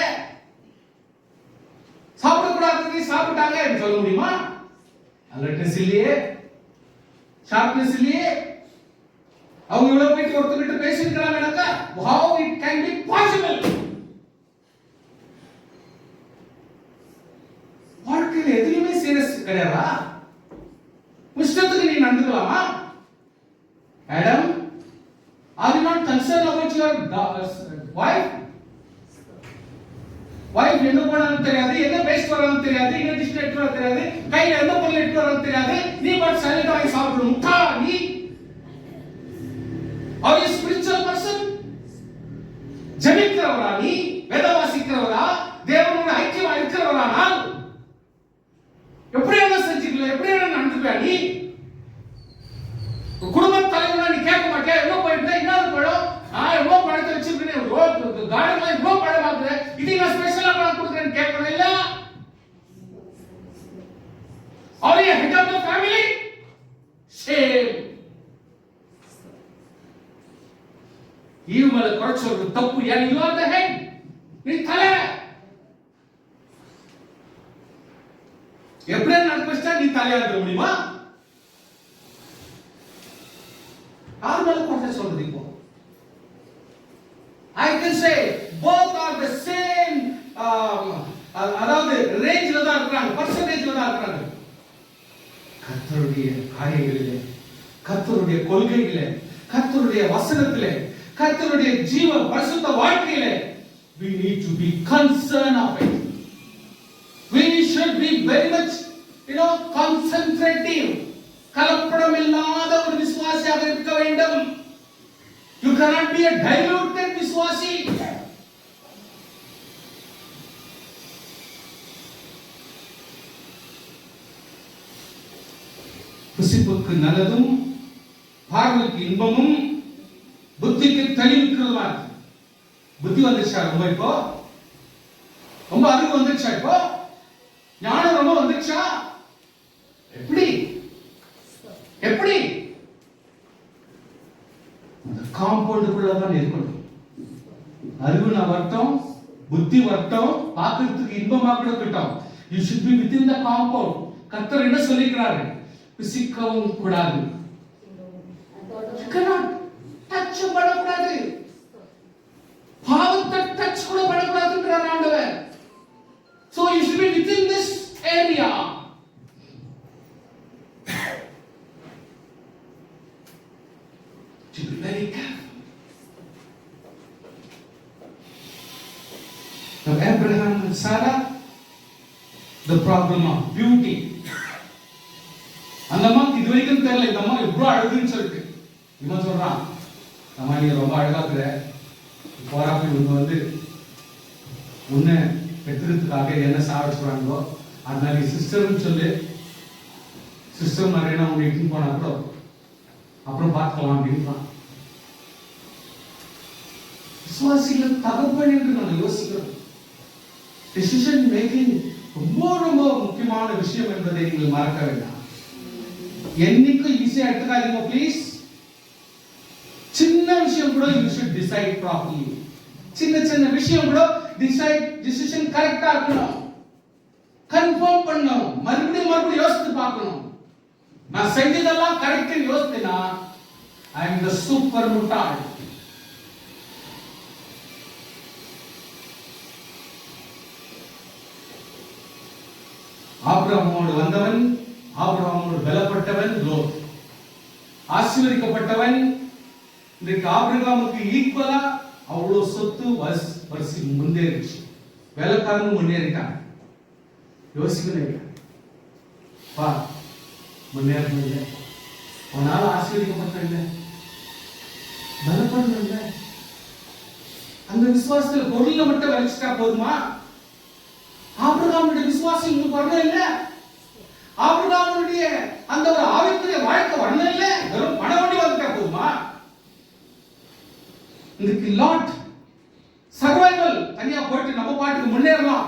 சாப்பிட கூடாததை சாப்பிட்டாங்க என்று சொல்ல முடியுமா? அலர்ட்னஸ் இல்லையே, ஷார்ப்னஸ் இல்லையே. அவங்க இவ்வளவு போயிட்டு ஒருத்தர்கிட்ட பேசிருக்கிறாங்க. How it can be possible? வாழ்க்கையில எதுவுமே சீரியஸ் கிடையாதா? இஷ்டத்துக்கு நீ நடந்துக்கலாமா? Adam, are you not concerned about your wife? Wife என்ன பண்ணாலும் தெரியாது, என்ன பேசிட்டு வராலும் தெரியாது, என்ன டிஷ் எடுத்து வர தெரியாது, கையில எந்த பொருள் எடுத்து வராலும் தெரியாது, நீ பட் சைலண்டா வாங்கி சாப்பிடணும். முட்டா நீ. Are you a spiritual person? ஜெபிக்கிறவரா நீ? வேதம் வாசிக்கிறவரா? தேவனோட ஐக்கியமா இருக்கிறவரா? நான் எப்படி என்ன செஞ்சுக்கல, எப்படி என்ன நடந்துக்குவா நீ? குடும்ப தலைவனா நீ கேட்க மாட்டியா? எவ்வளவு போயிட்டு இன்னொரு பழம், எவ்வளவு பழத்தை வச்சிருக்கேன், கார்டன்ல இவ்வளவு பழம் வாங்குறேன், இது நான் ஸ்பெஷலா பழம் கொடுக்குறேன்னு கேட்கணும் இல்ல? Are you head of the family? Shame. மேல குறைச்ச ஒரு தப்பு. ஏன் you are the head, நீ தலை. எப்படி நடந்துச்சா நீ தலையா இருக்க முடியுமா? யார் மேல குறைச்ச சொல்றது? இப்போ I can say both are the same, அதாவது ரேஞ்ச்ல தான் இருக்காங்க, பர்சன்டேஜ்ல தான் இருக்காங்க. கர்த்தருடைய காரியங்களிலே, கர்த்தருடைய கொள்கைகளிலே, கர்த்தருடைய வசனத்திலே, கர்த்தருடைய ஜீவ பரிசுத்த வாழ்க்கையிலே we need to be concerned of it. We should be very much, concentrative. கலப்படம் இல்லாத ஒரு விசுவாசியாக இருக்க வேண்டும். You cannot be a diluted விசுவாசி. புசிப்புக்கு நல்லதும், பார்வைக்கு இன்பமும், புத்திக்கு தெளிவுக்கிறதுமா. புத்தி வந்துச்சா ரொம்ப? இப்போ ரொம்ப அறிவு வந்துச்சா? இப்போ ஞானம் ரொம்ப வந்துச்சா? எப்படி எப்படி காம்பவுண்டுக்குள்ளதான் இருக்கணும். அறிவு நான் வரட்டும், புத்தி வரட்டும், பார்க்கறதுக்கு இன்பமா கூட இருக்கட்டும். You should be within the compound. கர்த்தர் என்ன சொல்லிக்கிறாரு? பிசிக்கவும் கூடாது. You cannot touch பண்ணக்கூடாது. பாவத்தை டச் கூட பண்ணக்கூடாதுன்றார் ஆண்டவர். So you should be within this area. To be very careful. Now Abraham and Sarah, the problem of beauty. அந்த அம்மாக்கு இது வரைக்கும் தெரியல இந்த அம்மா எவ்வளவு அழகுன்னு சொல்லிட்டு. இவன் சொல்றான், அம்மா நீ ரொம்ப அழகா இருக்கிற, போராப்பி வந்து உன்னை பெற்றுறதுக்காக என்ன சாப்பிடுறாங்களோ அதனால நீ சிஸ்டர்னு சொல்லு, சிஸ்டர் மாதிரினா உன்னை இட்டுன்னு போனா கூட அப்புறம் பார்த்துக்கலாம் அப்படின்றான். விசுவாசிகள் தகப்பன் என்று நம்ம யோசிக்கிறோம். டிசிஷன் மேக்கிங் ரொம்ப ரொம்ப முக்கியமான விஷயம் என்பதை நீங்கள் மறக்க வேண்டாம். என்னைக்கும் ஈஸியா எடுத்துக்காதீங்க ப்ளீஸ். சின்ன விஷயம் கூட you should decide properly. சின்ன சின்ன விஷயம் கூட டிசிஷன் கரெக்டா இருக்கணும், கன்ஃபார்ம் பண்ணணும், மறுபடியும் யோசித்து பார்க்கணும். நான் செஞ்சதெல்லாம் correct யோசித்தேனா I am the super முட்டாள். ஆபிரகாமோடு வந்தவன், ஆபிரகாமோடு பலப்பட்டவன் லோத். ஆசீர்வதிக்கப்பட்டவன். இன்றைக்கு ஆபிரகாமுக்கு ஈக்குவலா அவ்வளவு சொத்து வரிசை முன்னேறிச்சு. வேலைக்காரன் முன்னேறிட்டான். யோசிக்கணும், பா முன்னேறணும் இல்லை, அவனால ஆசீர்வதிக்கப்பட்ட இல்லை, பலப்படணும் இல்லை. அந்த விசுவாசத்துல பொருளை மட்டும் வலிச்சுட்டா போதுமா? ஆபிரகாமுடைய விசுவாசம் இன்னும் வரணும் இல்ல, ஆபிரகாமுடைய அந்த ஒரு ஆவிக்குரிய வாழ்க்கை வரணும் இல்ல, வெறும் பணம் வண்டி வந்துட்டா போதுமா? இதுக்கு லாட் சர்வைவல் தனியா போயிட்டு நம்ம பாட்டுக்கு முன்னேறலாம்,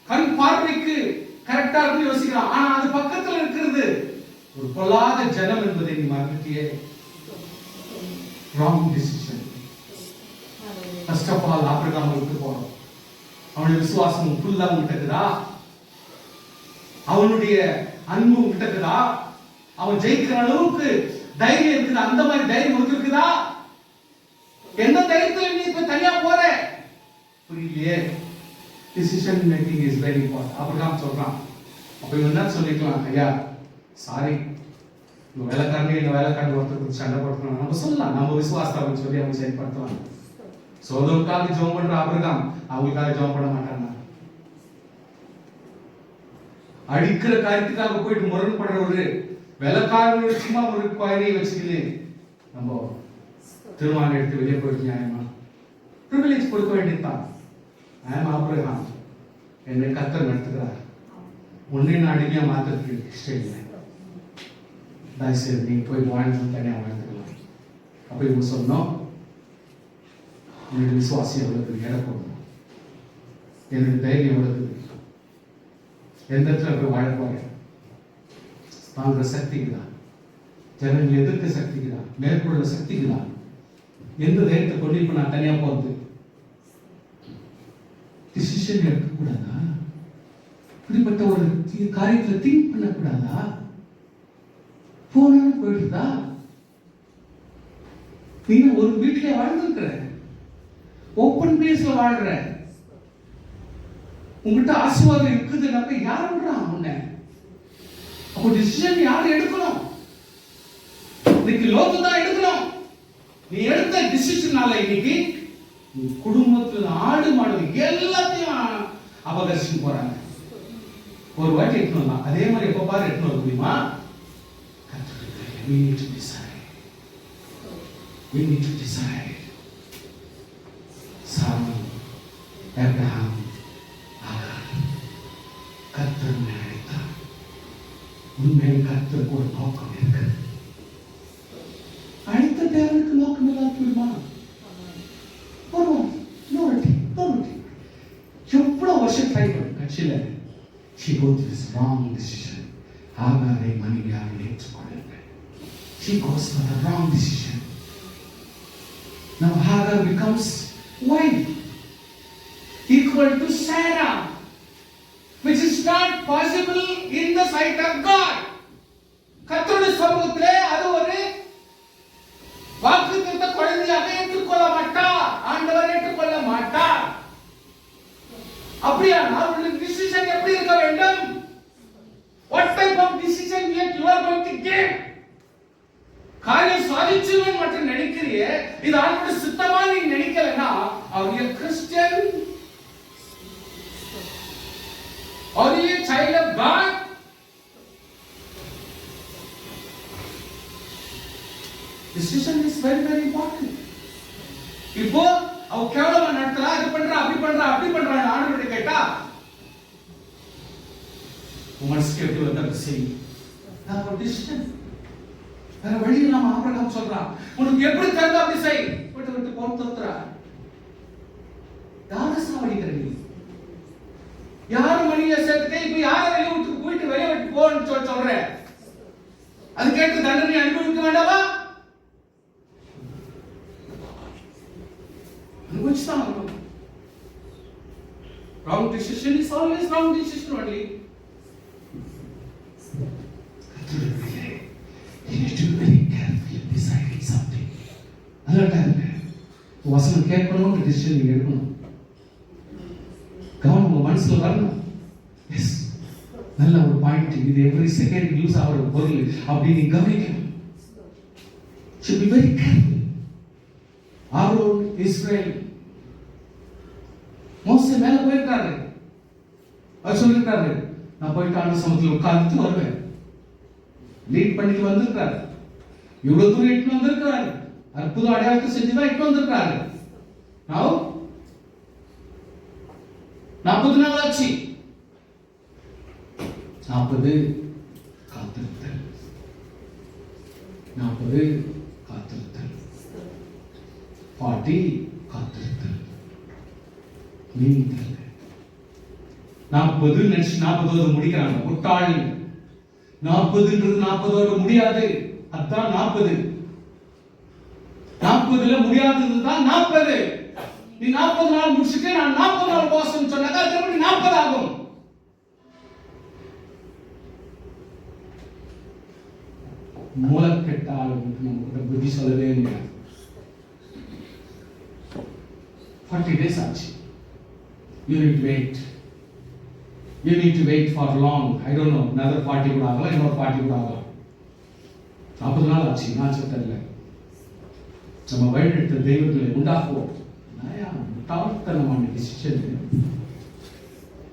கண் பார்வைக்கு கரெக்டா இருக்கு யோசிக்கலாம். ஆனா அது பக்கத்துல இருக்கிறது ஒரு பொல்லாத ஜனம் என்பதை நீ மறந்துட்டியே. Wrong decision. First of all Abraham விட்டு போறோம். அவனுடைய விசுவாசம் ஃபுல்லா விட்டக்குதா? அவனுடைய அன்பு விட்டக்குதா? அவன் ஜெயிக்கிற அளவுக்கு தைரியம் இருக்குது? அந்த மாதிரி தைரியம் உனக்கு இருக்குதா? என்ன தைரியத்துல நீ இப்ப தனியா போற? புரியலையே. Decision making is very important. Abraham சொல்றான். அப்ப இவன் என்ன சொல்லிக்கலாம், ஐயா சாரி, இந்த வேலைக்காரனே இந்த வேலைக்காரன் ஒருத்தருக்கு சண்டை போட்டுக்கலாம் நம்ம சொல்லலாம், நம்ம விசுவாசத்தை சொல்லி அவங்க செயல்படுத்தலாம். சோதோமுக்காக ஜெபம் பண்ற ஆபிரகாம் அவங்களுக்காக ஜெபம் பண்ண மாட்டாங்க. அடிக்கிற காரியத்துக்காக போயிட்டு முரண்படுற ஒரு வேலைக்காரனோட சும்மா ஒரு குழந்தையை வச்சுக்கிட்டு நம்ம திருமணம் எடுத்து வெளியே போயிட்டு நியாயமா ப்ரிவிலேஜ் கொடுக்க வேண்டியதுதான். ஆபிரகாம் என்னை கர்த்தர் நடத்துகிறார், உன்னை நான் அடிமையா மாத்திரத்துக்கு இஷ்டம் இல்லை, தயவுசெய்து நீங்க போய் வாழ்ந்து தனியா வாழ்ந்துக்கலாம். அப்ப இவங்க சொன்னோம், என்னுடைய விசுவாசம் எவ்வளவு எடை போடணும், என்னுடைய தைரியம் எவ்வளவு, எந்த இடத்துல போய் வாழ போறேன், தாங்குற சக்திக்குதான், ஜனங்கள் எதிர்க்க சக்திக்குதான், மேற்கொள்ள சக்திக்குதான், எந்த தைரியத்தை கொண்டு இப்ப நான் தனியா போறது? டிசிஷன் எடுக்கக்கூடாதா? இப்படிப்பட்ட ஒரு காரியத்துல திங்க் பண்ணக்கூடாதா? போன போயிடுதா? நீங்க ஒரு வீட்டிலே வாழ்ந்துருக்கிற, ஓப்பன் பிளேஸ்ல வாழ்ற, உங்ககிட்ட ஆசீர்வாதம் இருக்குதுன்னாக்க யார் விடுறான் உன்னை? அப்போ டிசிஷன் யார் எடுக்கணும்? இன்னைக்கு லோத்து தான் எடுக்கணும். நீ எடுத்த டிசிஷனால இன்னைக்கு குடும்பத்துல ஆடு மாடு எல்லாத்தையும் அபகரிச்சு போறாங்க. ஒரு வாட்டி எட்டணும் தான், அதே மாதிரி எப்ப பாரு எட்டணும் முடியுமா? We need to decide. We need to decide. Sarah, Abraham, கர்த்தர் அழைத்தார். உண்மையில் கர்த்தருக்கு ஒரு நோக்கம் இருக்கு. அழைத்த தேவனுக்கு நோக்கம் இல்லாத போயிடுமா? எவ்வளவு வருஷம் ட்ரை பண்ணு, கட்சியில she goes to this wrong decision. ஆகாரை மனைவியாக ஏற்றுக்கொள்ளுங்கள். She goes for the wrong decision. Now Hagar becomes wife, equal to Sarah, which is not possible in the sight of God. கர்த்தருடைய சமூகத்திலே அது ஒரு வாக்குத்தத்த குழந்தையாக ஏற்றுக்கொள்ள மாட்டார். ஆண்டவர் ஏற்றுக்கொள்ள மாட்டார். அப்படியானால் உங்களுடைய டிசிஷன் எப்படி இருக்க வேண்டும்? What type of decision you are going to give? காரியம் சாதிச்சுவேன் மட்டும் நினைக்கிறியே, இது ஆண்டவருடைய சித்தமா நீ நினைக்கலனா, are you a Christian? Are you a child of God? Decision is very very important. இப்போ அவ கேவலமா நடத்துறா, இது பண்றா, அப்படி பண்றா ஆண்டவர்கிட்ட கேட்டா மனசுக்கு எப்படி வந்தா சரி, நான் ஒரு டிசிஷன் வேற வழி இல்லாம ஆபிரகாம் சொல்றான், உனக்கு எப்படி தருதோ அப்படி செய், விட்டு போன் தத்துறா. யாரை சாவடிக்கிறீங்க? யார் மணியை சேர்த்துட்டே இப்ப யாரை வெளியே விட்டு வெளியே விட்டு போன்னு சொல்றேன், அது கேட்டு தண்டனை அனுபவிக்க வேண்டாமா? அனுபவிச்சுதான் ஆகணும். Wrong decision is always wrong decision only. You need to be very careful in deciding something. அலர்ட்டா இருங்க. வசனம் கேட்கணும், டிசிஷன் நீங்க எடுக்கணும். கவனம் உங்க மனசுல வரணும். எஸ், நல்ல ஒரு பாயிண்ட், இது எவ்ரி செகண்ட் யூஸ் ஆகிற பொருள் அப்படி நீ கவனிக்கணும். should be very careful. Aaron Israel மோசே மேல போயிருக்காரு, அவர் சொல்லிருக்காரு, நான் போயிட்டு ஆண்டு சமூகத்தில் உட்கார்ந்து வருவேன். லீட் பண்ணிட்டு வந்திருக்காரு, இவ்வளவு தூரம் இட்டு வந்திருக்காரு, அற்புத அடையாளத்தை செஞ்சுதான் இட்டு வந்திருக்காரு. நான் 40 நாள் ஆச்சு. 40 காத்திருத்தல், 40 காத்திருத்தல், 40 காத்திருத்தல், நீங்க 40 நினைச்சு 40 முடிக்கிறாங்க. முட்டாள். 40ன்றது 40 முடியாது. அதான் 40. 40ல முடியாததுதான் 40. நீ 40 நாள் முடிச்சிட்டு நான் 40 நாள் போசம் சொன்னாக்கா திரும்ப 40 ஆகும். மூலக்கெட்டால் நமக்கு புத்தி சொல்லவே முடியாது. 40 days ஆச்சு. You need to wait. You need to wait for long. I don't know, another 40 கூட ஆகலாம், இன்னொரு 40 கூட ஆகலாம். 40 நாள் ஆச்சு. நான் சொல்றேன்ல, நம்ம வழிநடத்த தெய்வங்களை உண்டாக்குவோம். முட்டாள்தனமான டிசிஷன்.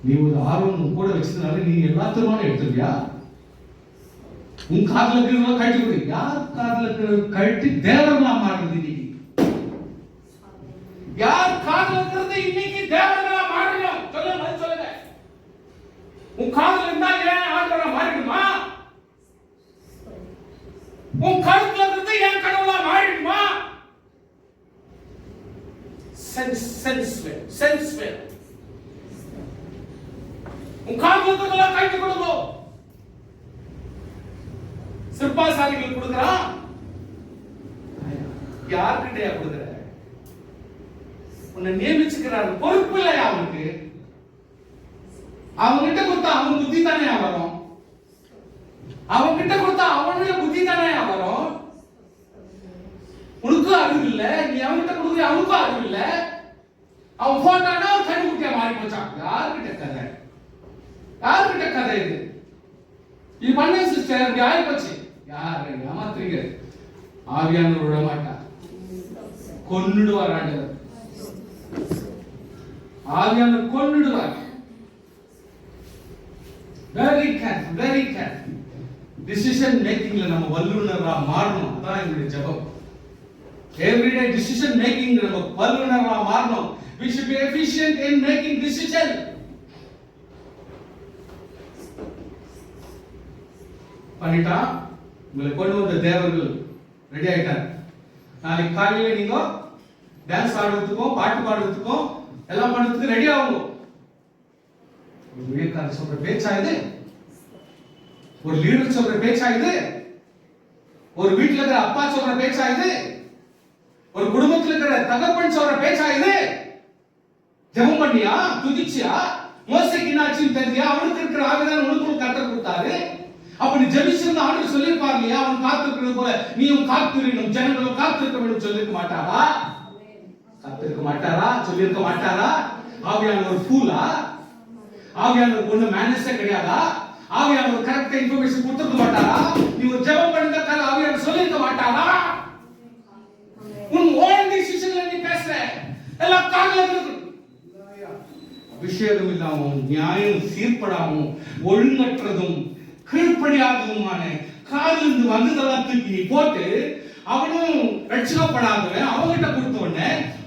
நீ ஒரு ஆர்வம் கூட வச்சதுனால நீ எல்லாத்தையும் எடுத்துருவியா? உன் காதல இருக்கிறதெல்லாம் கழட்டி கொடு. யார் காதல இருக்கிறது கழட்டி தேவர்களா மாறுறது? இன்னைக்கு யார் காதல இருக்கிறது இன்னைக்கு தேவர்களா மாறணும்? சொல்லுங்க. உன் காதல இருந்தா ஏன் ஆண்டவரா மாறிடுமா? உன் கழுத்துல இருந்து ஏன் கடவுளா மாறிடுமா? சென்ஸ் உன் காதல இருக்கிறதெல்லாம் கழட்டி கொடுங்க. சிற்பாசாரிகள் கொடுக்கிறான், யாருக்கிட்டயா கொடுக்கிற? உன்னை நியமிச்சுக்கிறாரு, பொறுப்பு இல்லையா அவனுக்கு? அவன்கிட்ட கொடுத்தா அவன் புத்தி தானே வரும். அவன்கிட்ட கொடுத்தா அவனுடைய புத்தி தானே வரும். உனக்கும் அறிவு இல்ல, நீ அவன்கிட்ட கொடுக்குற அவனுக்கும் அறிவு இல்ல. அவன் போட்டானா ஒரு கண்ணு குட்டியா மாறி போச்சான். யாருக்கிட்ட கதை? யாருக்கிட்ட கதை இது? இது பண்ண சிஸ்டர் இப்படி ஆகி போச்சு. யாரு ஏமாத்துறீங்க? ஆவியானவர் விட மாட்டார், கொன்னுடுவார். ஆண்டவர் ஆவியானவர் கொன்னுடுவார். very careful. decision makingல நம்ம வல்லுனரா மாறணும். அதான் என்னுடைய ஜெபம். everyday decision making நம்ம வல்லுனரா மாறணும். we should be efficient in making decision. பண்ணிட்டா உங்களை கொண்டு வந்த தேவர்கள் ரெடி ஆயிட்டார். நாளைக்கு காலையில நீங்க டான்ஸ் ஆடுறதுக்கும் பாட்டு பாடுறதுக்கும் எல்லாம் பண்றதுக்கு ரெடி ஆகும். ஒரு ஊழியக்காரர் சொல்ற பேச்சா இது? ஒரு லீடர் சொல்ற பேச்சா இது? ஒரு வீட்டுல இருக்கிற அப்பா சொல்ற பேச்சா இது? ஒரு குடும்பத்தில் இருக்கிற தகப்பன் சொல்ற பேச்சா இது? ஜெபம் பண்ணியா, துதிச்சியா, மோசேக்கு என்னாச்சுன்னு தெரிஞ்சியா? அவனுக்கு இருக்கிற ஆவிதான் உனக்கு கர்த்தர் கொடுத்தாரு. அப்ப நீ ஜெபிச்சிருந்த ஆண்டு சொல்லியிருப்பார் இல்லையா? அவன் காத்திருக்கிறது போல நீயும் காத்திருக்கணும், ஜனங்களும் காத்திருக்க வேண்டும் சொல்லிருக்க மாட்டாரா? காத்திருக்க மாட்டாரா? சொல்லியிருக்க மாட்டாரா? ஆவியானவர் ஒரு ஃபூலா? ஆவியானவர் ஒண்ணு மேனேஜே கிடையாதா? ஆவியானவர் கரெக்டா இன்ஃபர்மேஷன் கொடுத்துருக்க மாட்டாரா? நீ ஒரு ஜெபம் பண்ணுறதுக்காக ஆவியானவர் சொல்லியிருக்க மாட்டாரா? உன் ஓன் டிசிஷன்ல நீ பேசுற எல்லா காரணங்களும் அபிஷேகம் இல்லாமல் நியாயம் சீர்படாமல் ஒழுங்கற்றதும் கீழ்ப்படியாததுமான காலிலிருந்து வந்ததெல்லாம் தூக்கி நீ போட்டு அவனும் ரட்சிக்கப்படாதவன் அவங்கிட்ட கொடுத்தவன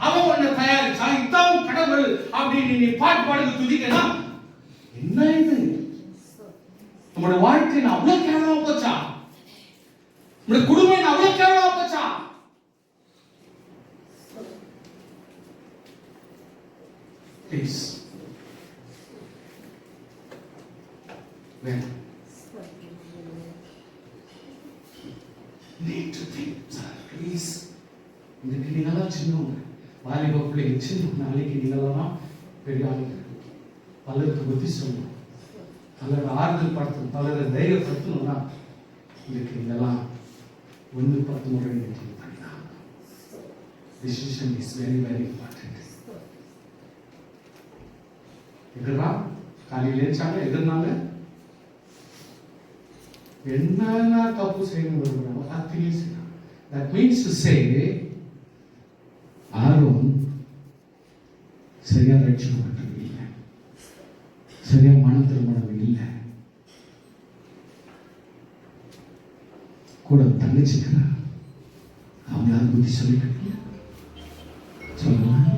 அவன் உன்னை தயாரிச்சா இதான் கடவுள் அப்படின்னு நீ பாட்டு பாடுறது துதிக்கலாம். என்ன இது? நம்மளோட வாழ்க்கை அவ்வளவு கேவலமா போச்சா? நம்மளோட குடும்பம் அவ்வளவு கேவலமா போச்சா? Please. When need to think, sir, please. இந்த நீங்களா சின்னவங்க, வாலிப பிள்ளைங்க சின்ன, நாளைக்கு நீங்களெல்லாம் பெரிய ஆளுங்க. பலருக்கு புத்தி சொல்லணும், பலரை ஆறுதல் படுத்தணும், பலரை தைரியப்படுத்தணும்னா இதுக்கு நீங்கெல்லாம் 1-10 முறை நீங்கள் பண்ணலாம். Decision is very very important. எதிரா காலையில் ஏற்றாங்க எதிர்னாங்க என்ன தப்பு செய்யணும் விரும்புகிறாங்க அத்திலே செய்யணும். That means to say Aaron சரியா ரட்சிக்கப்பட்டது இல்லை, சரியா மனம் திருமணம் இல்லை. கூட தங்கச்சிக்கிறார், அவங்களால புத்தி சொல்லிக்கிட்டு சொல்லலாம்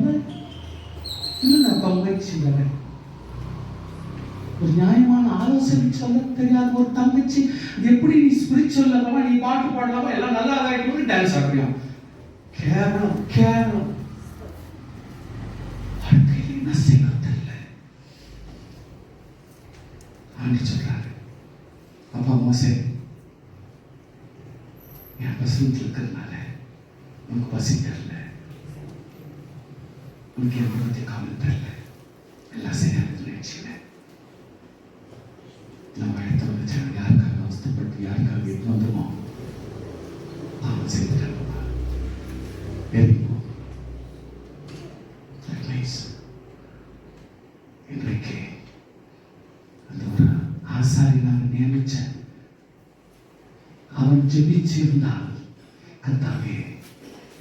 இல்லை பங்காட்சி தானே. ஒரு நியாயமான ஆலோசனை சொல்ல தெரியாத ஒரு தங்கச்சி எப்படி நீ ஸ்பிரிச்சுவல் இல்லாம நீ பாட்டு பாடலாமா எல்லாம் நல்லா ஆகிட்டு டான்ஸ் ஆடுறியா? கேவலம் கேவலம். வாழ்க்கையில் என்ன செய்யறது இல்லை. ஆண்டி சொல்றாரு, அப்பா மோசே என் பசங்க இருக்கிறதுனால உனக்கு பசி தரல, உனக்கு என் பத்தி கவலை தரல, எல்லாம் செய்யறது நினைச்சுக்கிறேன். நம்ம இடத்துல வச்சு யாருக்காக அவஸ்தப்பட்டு யாருக்காக எட்டு வந்துருமோ அவன் செய்துட்டாங்க. இன்றைக்கு அந்த ஒரு ஆசாரி நான் நியமிச்சேன், அவன் ஜெபிச்சிருந்தால் கர்த்தாவே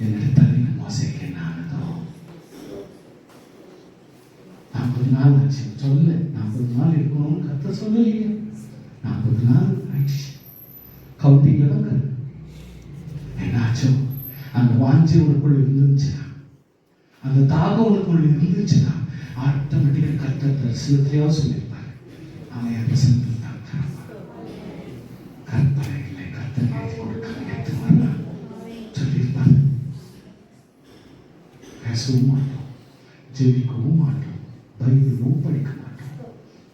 என்னிடத்தில் மோசைக்கு என்ன ஆனதோ 40 நாள் ஆச்சு சொல்ல, 40 நாள் இருக்கணும்னு கர்த்தர் சொல்லலையே. 40 நாள் ஆயிடுச்சு, கவுண்டிங்ல தான் கரு என்னாச்சோ அந்த வாஞ்சி உனக்குள்ள இருந்துச்சுன்னா, அந்த தாகம் உனக்குள்ள இருந்துச்சுன்னா ஆட்டோமேட்டிக்கா கர்த்தர் தரிசனத்தையா சொல்லியிருப்பாரு. அவன் என் பிரசனத்தில் தான் கற்பனை இல்லை, கர்த்தர் எழுதி கொடுக்காம எடுத்து வரலாம் சொல்லியிருப்பாரு. பேசவும் மாட்டோம், ஜெபிக்கவும் மாட்டோம், பைபிளும் படிக்க மாட்டோம்,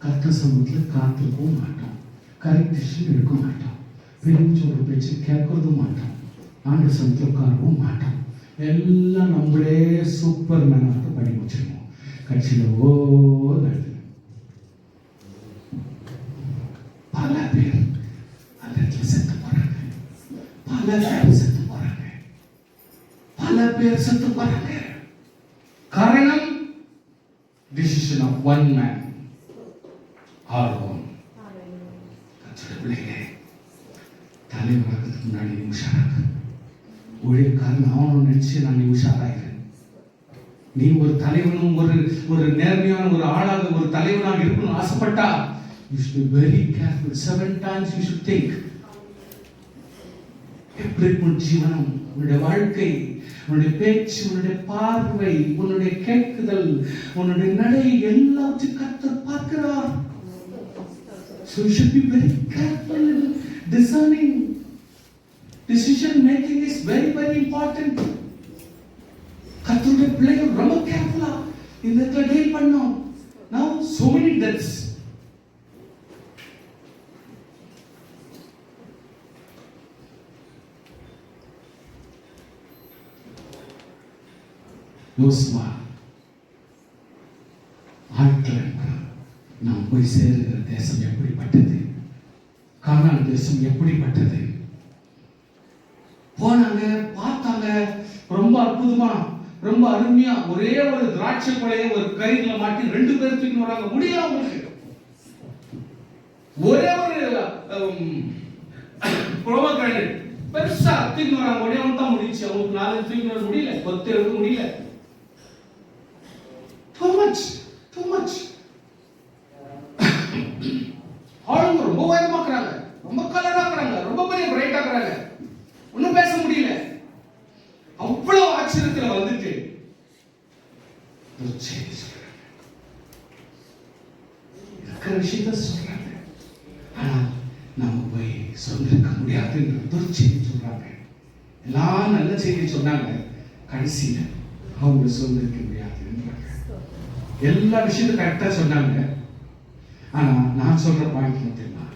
கர்த்தர் சமூகத்தில் காத்திருக்கவும் மாட்டோம், கரெக்ட் டிசிஷன் எடுக்க மாட்டோம், பெருஞ்சோறு பேச்சு கேட்கறதும் மாட்டோம், ஆண்டு சமூகத்தில் உட்காரவும் மாட்டோம். எல்லாம் நம்மளே சூப்பர் மேனாக படி முடிச்சிருவோம். கட்சியில் நடத்து பல பேர் அந்த இடத்துல செத்து போறாங்க, பல பேர் செத்து போறாங்க, பல பேர் செத்து போறாங்க. காரணம் decision of one man. ஆர்வம் பிள்ளைகளே, தலைவராகிறதுக்கு முன்னாடி நீ உஷாராக ஊழியக்காரன் அவனும் நினைச்சு நான் நீ உஷாராகிறேன். நீ ஒரு தலைவனும் ஒரு நேர்மையான ஒரு ஆளாக ஒரு தலைவனாக இருக்கணும் ஆசைப்பட்டா you should be very careful. 7 times you should think. எப்படி உன் ஜீவனம், உன்னுடைய வாழ்க்கை, உன்னுடைய பேச்சு, உன்னுடைய பார்வை, உன்னுடைய கேட்குதல், உன்னுடைய நடை எல்லாத்தையும் கர்த்தர் பார்க்கிறார். So you should be very careful in discerning. Decision making is very very important. கர்த்தருடைய பிள்ளைகள் ரொம்ப கேர்ஃபுல்லா இந்த இடத்துல டீல் பண்ணோம். Now so many deaths. யோசுவா ஆட்கள் நாம் போய் சேருகிற தேசம் எப்படிப்பட்டது, கானான் தேசம் எப்படிப்பட்டது. போனாங்க, பார்த்தாங்க, ரொம்ப அற்புதமா, ரொம்ப அருமையா. ஒரே ஒரு திராட்சை கொலையை ஒரு கயிறுல மாட்டி 2 பேர் தூக்கி வராங்க. முடியல அவங்களுக்கு. ஒரே ஒரு ப்ரோமோகிரானேட் பெருசா தூக்கி வராங்க. ஒரே ஒன்று தான் முடிச்சு. அவங்களுக்கு 4 தூக்கி வர முடியல, 10 எடுக்க முடியல. too much ஆளுங்க ரொம்ப உயரமாக்குறாங்க, ரொம்ப கலராக்குறாங்க, ரொம்ப பெரிய பிரைட் ஆக்குறாங்க. ஒன்னும் பேச முடியல. அவ்வளவு ஆச்சரியத்துல வந்துட்டு இருக்கிற விஷயத்த சொல்றாங்க. ஆனா நம்ம போய் சொல்லிருக்க முடியாதுன்ற துர்ச்செய்தி சொல்றாங்க. எல்லாம் நல்ல செய்தி சொன்னாங்க, கடைசியில அவங்க சொல்லிருக்க முடியாதுன்றாங்க. எல்லா விஷயத்தையும் கரெக்டா சொன்னாங்க. ஆனா நான் சொல்ற பாயிண்ட் தெரியுமா,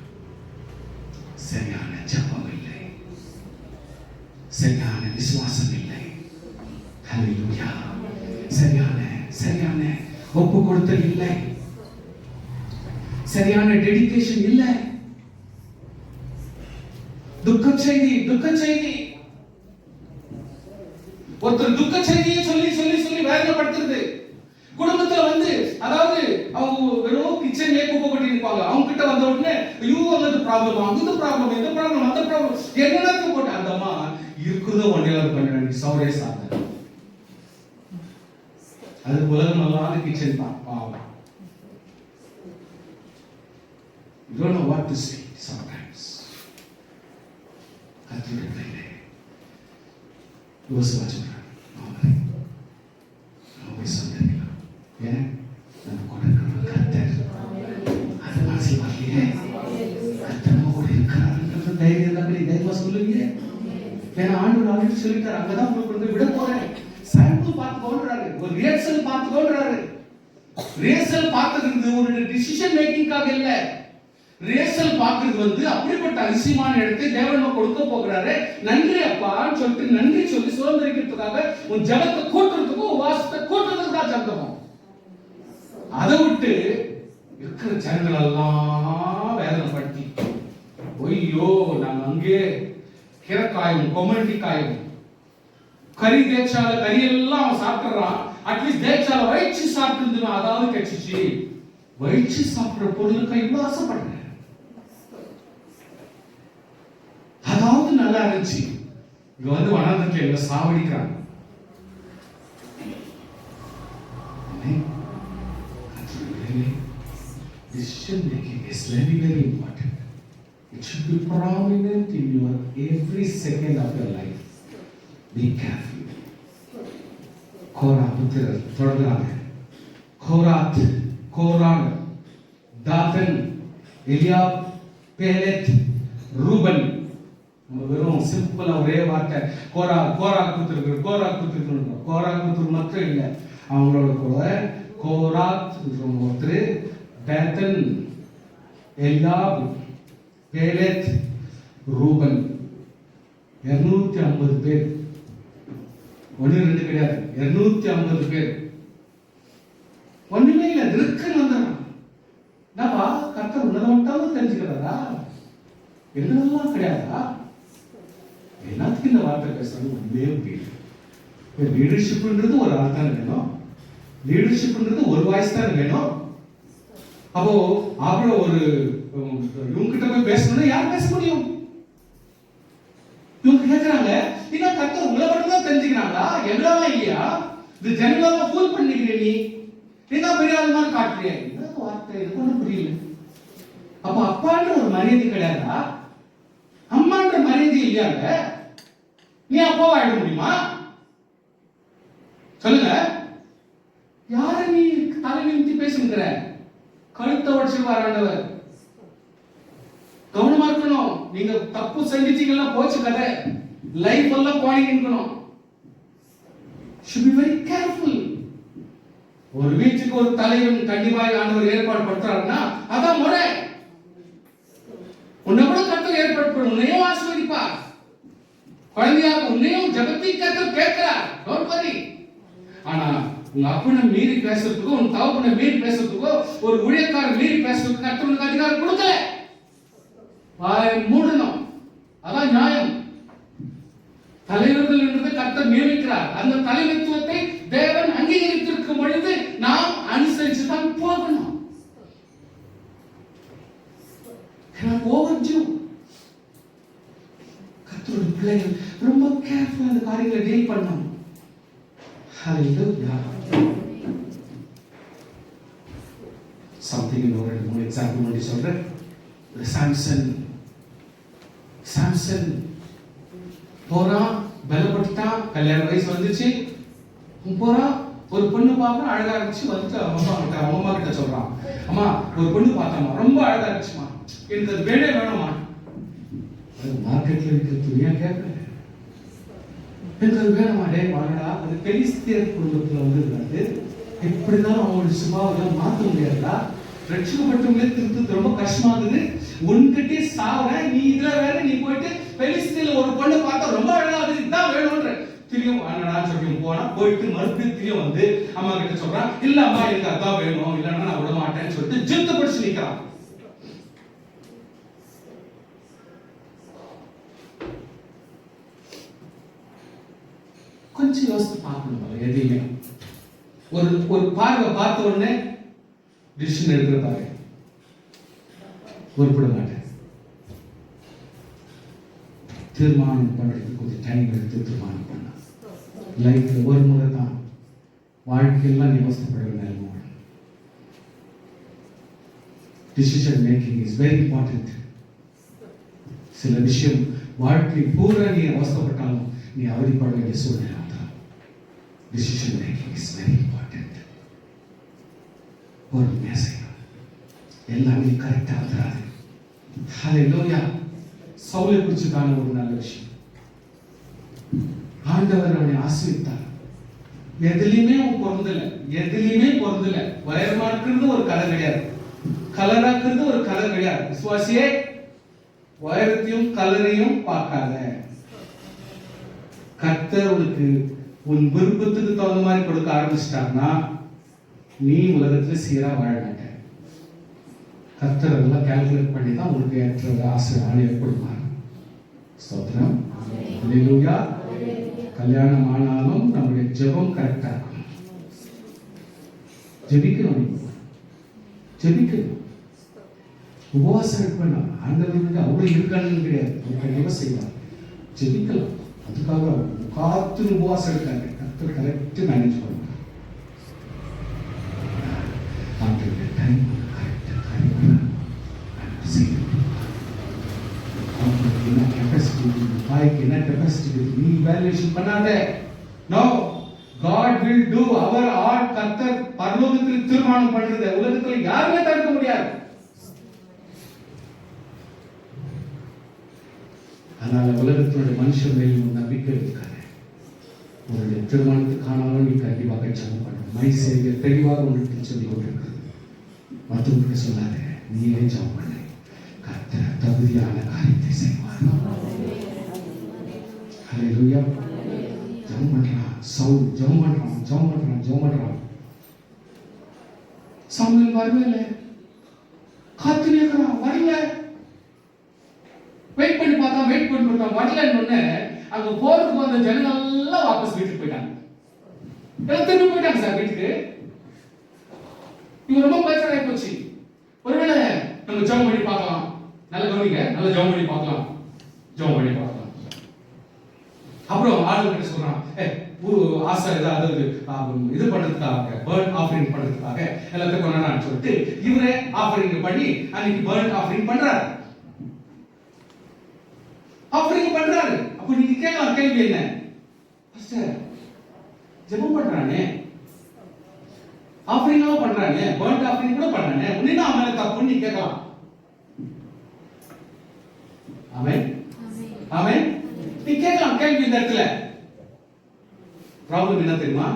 சரியான ஜபம் இல்லை, சரியான விசுவாசம் இல்லை, ஹல்லேலூயா, சரியான ஒப்பு கொடுத்தல் இல்லை, சரியான டெடிகேஷன் இல்லை. துக்க செய்தி ஒருத்தர் துக்க செய்தியை சொல்லி சொல்லி சொல்லி வேதனைப்படுத்துறது. குடும்பத்துல வந்து அதாவது அவங்க வெறும் கிச்சன்லயே குப்பை கொட்டி இருப்பாங்க. அவங்க கிட்ட வந்த உடனே ஐயோ அங்க ப்ராப்ளம், அங்க ப்ராப்ளம், இந்த ப்ராப்ளம், அந்த ப்ராப்ளம், என்னென்ன போட்டு அந்த அம்மா இருக்குதோ ஒன்றையாவது பண்ணி சௌரே சாப்பிட. அது உலகம் நல்லாத கிச்சன் தான். பாவம். You don't know what to say sometimes. கத்துக்கிட்டே யோசிச்சு சொல்றாங்க. அவங்க சொல்றீங்களா? ஏன் நம்ம கொடுக்கிற கத்தர் அது மனசில் வரலையே, கத்தர் கூட இருக்கிறாருன்றது தைரியம் தான். தைரியமா சொல்லுவீங்க. ஏன்னா ஆண்டு ஆல்ரெடி சொல்லிட்டாரு, அங்கதான் உங்களுக்கு வந்து விட போறேன். சாம்பிள் பார்த்துக்கோன்றாரு, ஒரு ரிஹர்சல் பார்த்துக்கோன்றாரு. ரிஹர்சல் பார்த்துக்கிறது ஒரு டிசிஷன் மேக்கிங்காக இல்ல. ரிஹர்சல் பார்க்கிறது வந்து அப்படிப்பட்ட அதிசயமான இடத்தை தேவன் கொடுக்க போகிறாரு. நன்றி அப்பான்னு சொல்லிட்டு நன்றி சொல்லி சுதந்திரிக்கிறதுக்காக உன் ஜபத்தை கூட்டுறதுக்கும் உபாசத்தை கூட்டுறதுக்கு தான் சந்தகம். அதை விட்டு இருக்கிற ஜனங்கள் எல்லாம் வேதனைப்படுத்தி ஒய்யோ நாங்க அங்கே கீரைக்காயும் கொமண்டி காயும் கறி தேய்ச்சால கறி எல்லாம் அவன் சாப்பிடுறான். அட்லீஸ்ட் தேய்ச்சால வயிற்று சாப்பிட்டு அதாவது கிடைச்சிச்சு. வயிற்று சாப்பிடுற பொருளுக்கு இவ்வளவு ஆசைப்படுறேன். அதாவது நல்லா இருந்துச்சு. இங்க வந்து வனாந்தரத்துல எல்லாம் சாவடிக்கிறாங்க. Decision making is very, very important. It should be prominent in your every second of your life. Be careful. கோரா புத்திரர் தொடர்கிறாங்க. கோராத், கோரான், தாத்தன், எலியாப், பேலெத், ரூபன். வெறும் சிம்பிளா ஒரே வார்த்தை கோரா புத்திரர் மட்டும் இல்லை. அவங்களோட கூட கோராத் ஒருத்தர், தாத்தன், எலியாப், பேலெத், ரூபன். 250 பேர். 1-2 கிடையாது, 250 பேர். ஒண்ணுமே இல்ல, இருக்குன்னு வந்துடுறான். என்னப்பா கர்த்தர் உன்னதம் தெரிஞ்சுக்கிறதா? என்னெல்லாம் கிடையாதா? எல்லாத்துக்கும் இந்த வார்த்தை பேசுறது ஒன்றே புரியல. லீடர்ஷிப்ன்றது ஒரு ஆள் தான் வேணும். லீடர்ஷிப்ன்றது ஒரு வாய்ஸ் தான் வேணும். அப்போ அப்புறம் ஒரு இவங்க கிட்ட போய் பேசணும்னா யார் பேச முடியும்? இவங்க கேட்கிறாங்க, என்ன கர்த்தர் உங்களை மட்டும் தான் தெரிஞ்சுக்கிறாங்களா, எவ்வளவு இல்லையா? இது ஜனங்களா ஃபூல் பண்ணிக்கிறே, நீ தான் பெரிய ஆள் மாதிரி காட்டுறியா? என்ன வார்த்தை, எனக்கு ஒன்றும் புரியல. அப்ப அப்பான்ற ஒரு மரியாதை கிடையாதா? அம்மான்ற மரியாதை இல்லையாங்க? நீ அப்பாவா ஆயிட முடியுமா? சொல்லுங்க. யார நீ தலை நிமித்தி பேசுகிற? கழுத்தை உடைச்சு வராண்டவர். கவனமா இருக்கணும். நீங்க தப்பு செஞ்சிட்டீங்கன்னா போச்சு கதை. லைஃப் எல்லாம் போயிக்கணும். should be very careful. ஒரு வீட்டுக்கு ஒரு தலைவன் கண்டிப்பாக ஆண்டவர் ஏற்பாடு பண்றாருன்னா அதான் முறை. உன்னை கூட கர்த்தர் ஏற்படுத்தும், உன்னையும் ஆசீர்வதிப்பார். குழந்தையாக உன்னையும் ஜெபத்தை கர்த்தர் கேட்கிறார். Don't worry. ஆனா உங்க அப்பனை மீறி பேசுறதுக்கோ உங்க தகப்பனை மீறி பேசுறதுக்கோ ஒரு ஊழியக்காரர் மீறி பேசுறதுக்கு கர்த்தருக்கு அதிகாரம் கொடுக்கல. வாய் மூடணும். அதான் நியாயம். தலைவர்கள் என்றது கர்த்தர் நியமிக்கிறார். அந்த தலைமைத்துவத்தை தேவன் அங்கீகரித்திருக்கும் பொழுது நாம் அனுசரிச்சு தான் போகணும். ஓவர்ஜூ. கர்த்தருடைய பிள்ளைகள் ரொம்ப கேர்ஃபுல்லா அந்த காரியங்களை டீல் பண்ணணும். ஹalleluya. சம்திங் ஒரு 3 எக்ஸாம்பிள் மட்டும் சொல்றேன். சாம்சன் போறான், பலப்பட்டுட்டான், கல்யாண வயசு வந்துச்சு, போறான், ஒரு பொண்ணு பார்க்க அழகா இருந்துச்சு, வந்துட்டு அம்மா கிட்ட சொல்றான், அம்மா ஒரு பொண்ணு பார்த்தம்மா, ரொம்ப அழகா இருந்துச்சுமா, எனக்கு அது வேணுமா? மார்க்கெட்ல இருக்கிற துணியா கேட்க, எனக்கு அது வேணுமா? டே வாங்கடா, அது பெலிஸ்தியர் குடும்பத்துல வந்து எப்படிதான் அவங்களுடைய சுபாவெல்லாம் மாற்ற முடியாதா? ரட்சிக்கப்பட்டவங்களே திருத்து ரொம்ப கஷ்டமாகுது. உன்கிட்டே சாவற நீ இதுல வேற நீ போயிட்டு பெலிஸ்தியர்ல ஒரு பொண்ணு பார்த்தா ரொம்ப அழகா இருக்கு, இதான் வேணும்ன்ற திரும்ப அண்ணா சொல்லி போனா போயிட்டு மறுபடியும் திரும்ப வந்து அம்மா கிட்ட சொல்றான், இல்ல அம்மா எனக்கு அதான் வேணும், இல்லன்னா நான் விட மாட்டேன்னு சொல்லிட்டு ஜித்து பிடிச்சு நிக்கிறான். கொஞ்சம் யோசித்து பார்க்கணும். எதையுமே ஒரு பார்வை பார்த்த உடனே டிசிஷன் எடுக்கிற பாரு, உருப்பிட மாட்டேன். தீர்மானம் பண்றதுக்கு கொஞ்சம் டைம் எடுத்து தீர்மானம் பண்ண. லைஃப்ல ஒரு முறை தான் வாழ்க்கையெல்லாம் நீ அவஸ்தப்பட வேண்டிய. Decision making is very important. சில விஷயம் வாழ்க்கை பூரா நீ அவஸ்தப்பட்டாலும் நீ அவதிப்பட வேண்டிய சூழ்நிலை தான். Decision making is very important. பொறுமையா செய்யணும், எல்லாமே கரெக்டா வந்துடாது. ஹalleluya. சவுலை குறிச்சுதான ஒரு நல்ல விஷயம். ஆண்டவர் அவனை ஆசீர்வதித்தார். எதுலையுமே பொருந்தல. உயரமா இருக்கிறது ஒரு கலர் கிடையாது, கலரா இருக்கிறது ஒரு கலர் கிடையாது. விசுவாசியே, உயரத்தையும் கலரையும் பார்க்காத. கர்த்தர் உனக்கு உன் விருப்பத்துக்கு தகுந்த மாதிரி கொடுக்க ஆரம்பிச்சிட்டாங்கன்னா நீ உலகத்துல சீரா வாழ மாட்ட. கர்த்தர் எல்லாம் கால்குலேட் பண்ணி தான் உனக்கு ஏற்ற ஆசீர்வாதம் கொடுப்பார். ஸ்தோத்திரம். ஹalleluya. கல்யாணம் ஆனாலும் நம்முடைய ஜெபம் கரெக்டா இருக்கணும். ஜெபிக்கணும். உபவாசம் இருக்கணும். ஆண்டவருக்கு அவ்வளவு இருக்கான்னு கிடையாது, கண்டிப்பா செய்வார். ஜெபிக்கலாம். அதுக்காக காத்து உபவாசம் இருக்காங்க. கர்த்தர் கரெக்ட் மேனேஜ் பண்ணுவாங்க. என்ன கெபாசிட்டி நீ இவாலுவேஷன் பண்ணாத. No, God will do. அவர் கர்த்தர் பரலோகத்தில் தீர்மானம் பண்றது உலகத்துல யாருமே தடுக்க முடியாது. அதனால உலகத்தினுடைய மனுஷன் மேலும் நம்பிக்கை இருக்காது. உன்னுடைய தீர்மானத்துக்கு காணாலும் நீ கண்டிப்பாக ஜெபம் பண்ணணும். மை சேவியர் தெளிவாக உங்களுக்கு சொல்லிக் கொண்டிருக்கிறது. மற்றவங்களுக்கு சொல்லாத, நீயே ஜெபம் பண்ணு. கர்த்தர் தகுதியான காரியத்தை செய்வார். ஹalleluya. ஜெபம் பண்றான். சவுல் ஜெபம் பண்றான். சாமுவேல் வரவே இல்லை. காத்து நிற்கிறான், வரல. வெயிட் பண்ணி பார்த்தா வரலன்னு அங்க போறதுக்கு வந்த ஜனங்கள் எல்லாம் வாபஸ் வீட்டுக்கு போயிட்டாங்க. எல்லாம் திரும்பி போயிட்டாங்க சார் வீட்டுக்கு. இவங்க ரொம்ப பேச்சராகி போச்சு. ஒருவேளை நம்ம ஜெபம் பண்ணி பார்க்கலாம். நல்ல கவனிங்க, நல்ல ஜெபம் பண்ணி பார்க்கலாம். அப்புறம் ஆளுகிட்ட சொல்றான், ஆசை ஏதாவது இது பண்றதுக்காக, பர்ன் ஆஃபரிங் பண்றதுக்காக எல்லாத்தையும் கொண்டாடான்னு சொல்லிட்டு இவரே ஆஃபரிங் பண்ணி அன்னைக்கு பர்ன் ஆஃபரிங் பண்றாரு. அப்ப நீங்க கேட்கலாம் கேள்வி என்ன? ஜெபம் பண்றானே, ஆஃபரிங் பண்றானே, பர்ன் ஆஃபரிங் கூட பண்றானே, உன்ன அவன் தப்புன்னு நீ கேட்கலாம். ஆமென். நீ கேட்கலாம் கேள்வி. இந்த இடத்துல ப்ராப்ளம் என்ன தெரியுமா?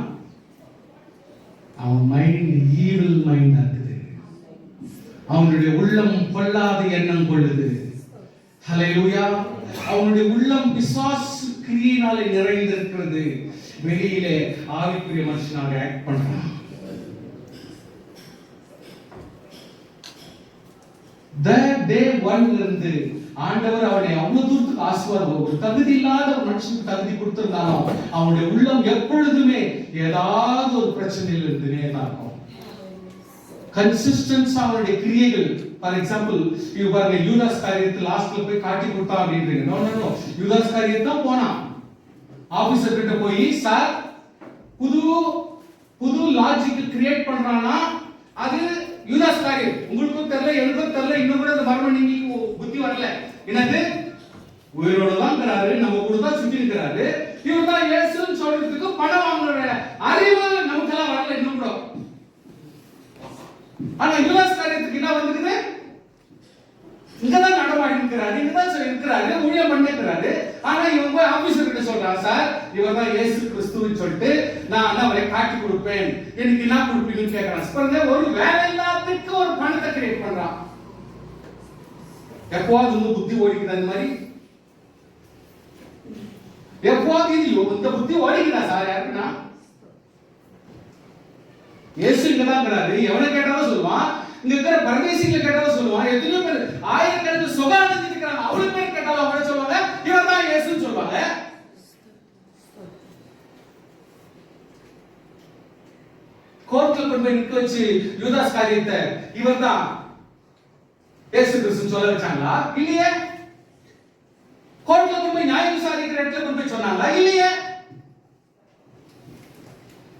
அவன் மைண்ட் ஈவில் மைண்டா இருக்குது. அவனுடைய உள்ளம் பொல்லாத எண்ணம் கொள்ளுது. ஹalleluya. அவனுடைய உள்ளம் பிசாசு கிரியையினாலே நிறைந்திருக்கிறது. வெளியிலே ஆவிக்குரிய மனுஷனாக ஆக்ட் பண்றான். டே 1 இருந்து ஆண்டவர் அவனை அவ்வளவு தூரத்துக்கு ஆசீர்வாதம், ஒரு தகுதி இல்லாத ஒரு மனுஷனுக்கு தகுதி கொடுத்திருந்தாலும் அவனுடைய உள்ளம் எப்பொழுதுமே ஏதாவது ஒரு பிரச்சனையில் இருந்துனே தான் இருக்கும். கன்சிஸ்டன்ஸ் அவனுடைய கிரியைகள். ஃபார் எக்ஸாம்பிள் இது பாருங்க, யூதாஸ் காரியத்தை லாஸ்ட்ல போய் காட்டி கொடுத்தா அப்படின்றீங்க. நோ நோ நோ, யூதாஸ் காரியத்தை தான் போனான். ஆபீசர் கிட்ட போய் சார் புது லாஜிக் கிரியேட் பண்றானா, அது யூதாஸ் காரியம். உங்களுக்கும் தெரியல, எனக்கும் தெரியல, இன்னும் கூட அந்த மர்மம் நீங்க புத்தி வரல. என்னது உயிரோட தான் இருக்கிறாரு, நம்ம கூட தான் சுத்தி இருக்கிறாரு, இவர் தான் இயேசுன்னு சொல்றதுக்கு பணம் வாங்குற அறிவு நமக்கெல்லாம் வரல இன்னும் கூட. ஆனா யூதாஸ் காரியத்துக்கு என்ன வந்துக்குது? இங்கதான் நடமாடி இருக்கிறாரு, இங்கதான் இருக்கிறாரு, ஊழியம் பண்ணிருக்கிறாரு. ஆனா இவங்க போய் ஆபீசர் கிட்ட சொல்றாங்க, சார் இவர் தான் இயேசு கிறிஸ்துன்னு சொல்லிட்டு நான் அவரை காட்டி கொடுப்பேன், எனக்கு என்ன கொடுப்பீங்கன்னு கேட்கறான். ஒரு வேலை இல்லாததுக்கு ஒரு பணத்தை கிரியேட் பண்றான். எப்போது இந்த புத்தி ஓடிக்குது? அந்த மாதிரி எப்போது இந்த புத்தி ஓடிக்குதா சார்? யாருக்குன்னா இயேசு இங்கதான் இருக்கிறாரு, எவனை கேட்டாலும் சொல்லுவான், இங்க இருக்கிற பரதேசிகளை கேட்டாலும் சொல்லுவான், எத்தனையோ பேர் ஆயிரக்கணக்கில் சுகானந்தி இருக்கிறாங்க, அவ்வளவு பேர் கேட்டாலும் அவங்க சொல்லுவாங்க இவர் தான் இயேசுன்னு சொல்லுவாங்க. கோர்ட்ல கொண்டு போய் நிக்க வச்சு யூதாஸ் காரியத்தை இவர் தான் இயேசு கிறிஸ்துன்னு சொல்ல வச்சாங்களா? இல்லையே. கோர்ட்ல கொண்டு போய் நியாயம் விசாரிக்கிற இடத்துல கொண்டு போய் சொன்னாங்களா? இல்லையே.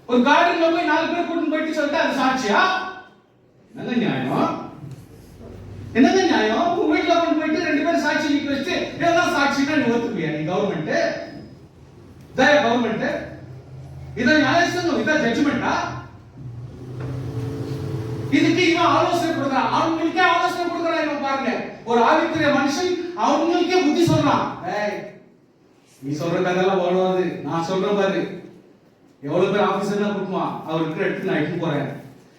ஒரு கார்டன்ல போய் 4 பேர் கூட்டிட்டு போயிட்டு சொல்லிட்டு அது சாட்சியா? என்னங்க நியாயம்? என்னங்க நியாயம்? உங்க வீட்டுல கொண்டு போயிட்டு 2 பேர் சாட்சி நிக்க வச்சு இதெல்லாம் சாட்சினா நீ ஒத்துக்குவியா? நீ கவர்மெண்ட் இதான் கவர்மெண்ட், இதான் நியாயசங்கம், இதான் ஜட்ஜ்மெண்டா? இதுக்கு இவன் ஆலோசனை கொடுக்குறான், அவங்களுக்கே ஆலோசனை கொடுக்குறான். இவன் பாருங்க, ஒரு ஆவிக்குரிய மனுஷன் அவங்களுக்கே புத்தி சொல்றான். நீ சொல்ற கதெல்லாம் ஓடாது, நான் சொல்றேன் பாரு. எவ்வளவு பேர் ஆபீசர்னா கூட்டுவான், அவர் இருக்கிற இடத்துக்கு நான் எடுத்து போறேன்,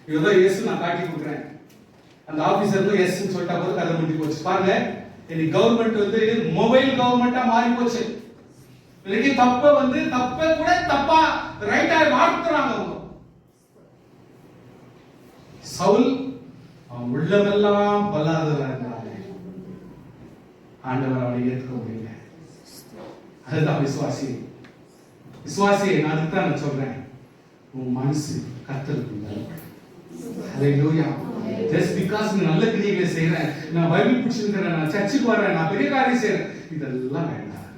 இவதான் இயேசு நான் காட்டி கொடுக்குறேன். அந்த ஆபீசருக்கு இயேசுன்னு சொல்லிட்டா போது கதை முடிஞ்சு போச்சு. பாருங்க, இன்னைக்கு கவர்மெண்ட் வந்து மொபைல் கவர்மெண்டா மாறி போச்சு. இன்னைக்கு தப்ப கூட தப்பா ரைட்டா மாத்துறாங்க அவங்க. சவுல் அவன் உள்ளமெல்லாம் பொல்லாதவராக ஆண்டவர் அவனை ஏற்க முடியல. அதுதான் விசுவாசி. விசுவாசியை நான் அதுதான் சொல்றேன், உன் மனசு கர்த்தருக்கு. ஹalleluya. just because நீ நல்ல கிரியைகளை செய்றேன், நான் பைபிள் படிச்சிருக்கேன், நான் சர்ச்சுக்கு வரேன், நான் பெரிய காரியம் செய்றேன், இதெல்லாம் வேண்டாம்.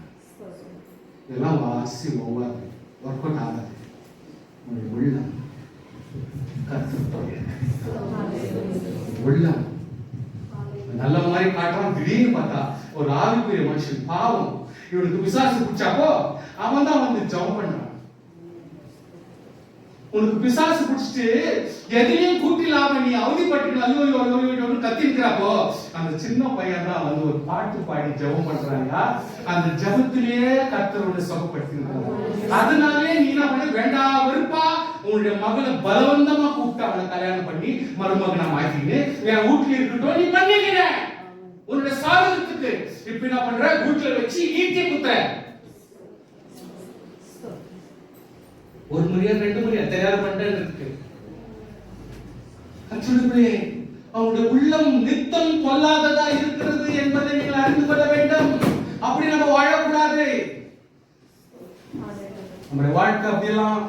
இதெல்லாம் வாசி ஓவாது, ஒர்க் அவுட் ஆகாது. உன்னுடைய உள்ளம் கர்த்தருடைய உள்ளம் நல்ல மாதிரி காட்டுறான். திடீர்னு பார்த்தா ஒரு ஆவிக்குரிய மனுஷன் பாவம், இவனுக்கு பிசாசு பிடிச்சாப்போ அவன் தான் வந்து ஜெபம் பண்றான். உனக்கு பிசாசு பிடிச்சிட்டு எதையும் கூட்டிலாம நீ அவதிப்பட்டு ஐயோ ஐயோ கத்திருக்கிறப்போ அந்த சின்ன பையன் தான் வந்து ஒரு பாட்டு பாடி ஜெபம் பண்றாங்க. அந்த ஜெபத்திலேயே கர்த்தரோட சுகப்படுத்திருக்காங்க. அதனாலே நீ என்ன பண்ண வேண்டாம் வெறுப்பா உன்னுடைய மகளை பலவந்தமா கூப்பிட்டு அவனை கல்யாணம் பண்ணி மருமகனா மாத்தின்னு என் வீட்டுல இருக்கட்டும் நீ பண்ணிக்கிற உன்னுடைய சாதகத்துக்கு. இப்ப என்ன பண்ற, வீட்டுல வச்சு ஈட்டி குத்துற. ஒரு முறையா 2 முறையா தயார் பண்றதுக்கு கற்றுடுங்களே. அவனுடைய உள்ளம் நித்தம் கொல்லாததா இருக்கிறது என்பதை நீங்கள் அறிந்து கொள்ள வேண்டும். அப்படி நம்ம வாழக்கூடாது. நம்முடைய வாழ்க்கை அப்படியெல்லாம்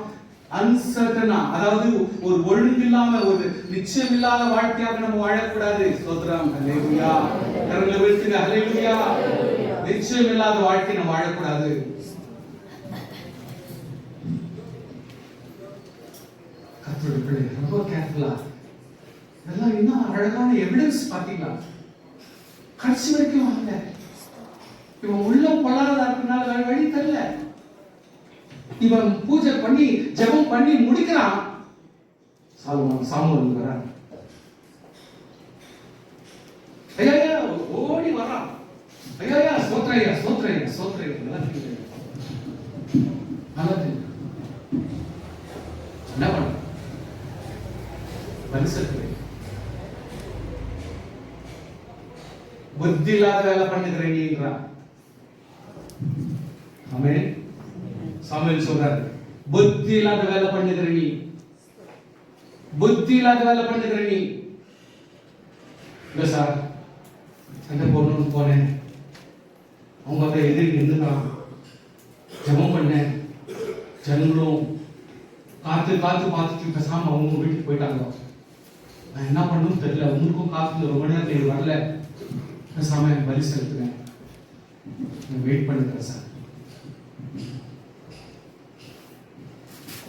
அன்சர்டனா, அதாவது ஒரு ஒழுங்கில்லாம ஒரு நிச்சயம் இல்லாத வாழ்க்கையாக நம்ம வாழக்கூடாது. ஸ்தோத்திரம், ஹல்லேலூயா. கரங்களை உயர்த்துங்க, ஹல்லேலூயா. நிச்சயம் இல்லாத வாழ்க்கை நம்ம வாழக்கூடாது. ரொம்ப கேர்ஃபுல்லா இதெல்லாம் என்ன அழகான எவிடன்ஸ் பாத்தீங்களா? கடைசி வரைக்கும் வாங்க. இவன் உள்ளம் பொல்லாததா இருக்கனால வேற வழி தெரியல. இவன் பூஜை பண்ணி ஜெபம் பண்ணி முடிக்கிறான். சாமுவேல் வரான். ஐயா ஓடி வரான். ஐயா ஸ்தோத்திரையா ஸ்தோத்திரையா ஸ்தோத்திரையா. நல்லது என்ன பண்ண மனுஷருக்கு புத்தி இல்லாத வேலை பண்ணுகிறேன் நீங்கிறான். ஆமென். சாமுவேல் சொல்றாரு, புத்தி இல்லாத வேலை பண்ணுகிற நீ, புத்தி இல்லாத வேலை பண்ணுகிற நீ. இல்ல சார், சண்டை போடணும்னு போனேன், அவங்க அதை எதிர்க்கு இருந்துக்கலாம், ஜெபம் பண்ணேன், ஜனங்களும் காத்து காத்து பார்த்துட்டு பேசாம அவங்க வீட்டுக்கு போயிட்டாங்க. நான் என்ன பண்ணணும்னு தெரியல, உங்களுக்கும் காத்து ரொம்ப நேரம் நீங்க வரல, பேசாம பலி செலுத்துவேன், வெயிட் பண்ணுறேன் சார்.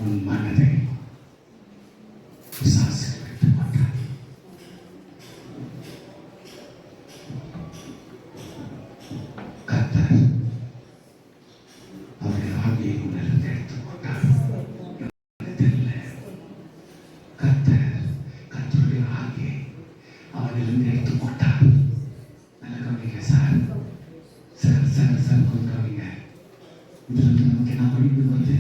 உன் மனதை பிசாசு வைத்துக் கொண்டார். கர்த்தர் அவருடைய ஆவியை உன்னிலிருந்து எடுத்துக் கொண்டார். கர்த்தருடைய ஆவியை அவனிலிருந்து எடுத்துக் கொண்டார். நல்ல கவனிங்க சார், சார் சார் சார் கொஞ்சம் கவனிங்க. இதுல இருந்து நமக்கு என்ன படிப்பு வந்து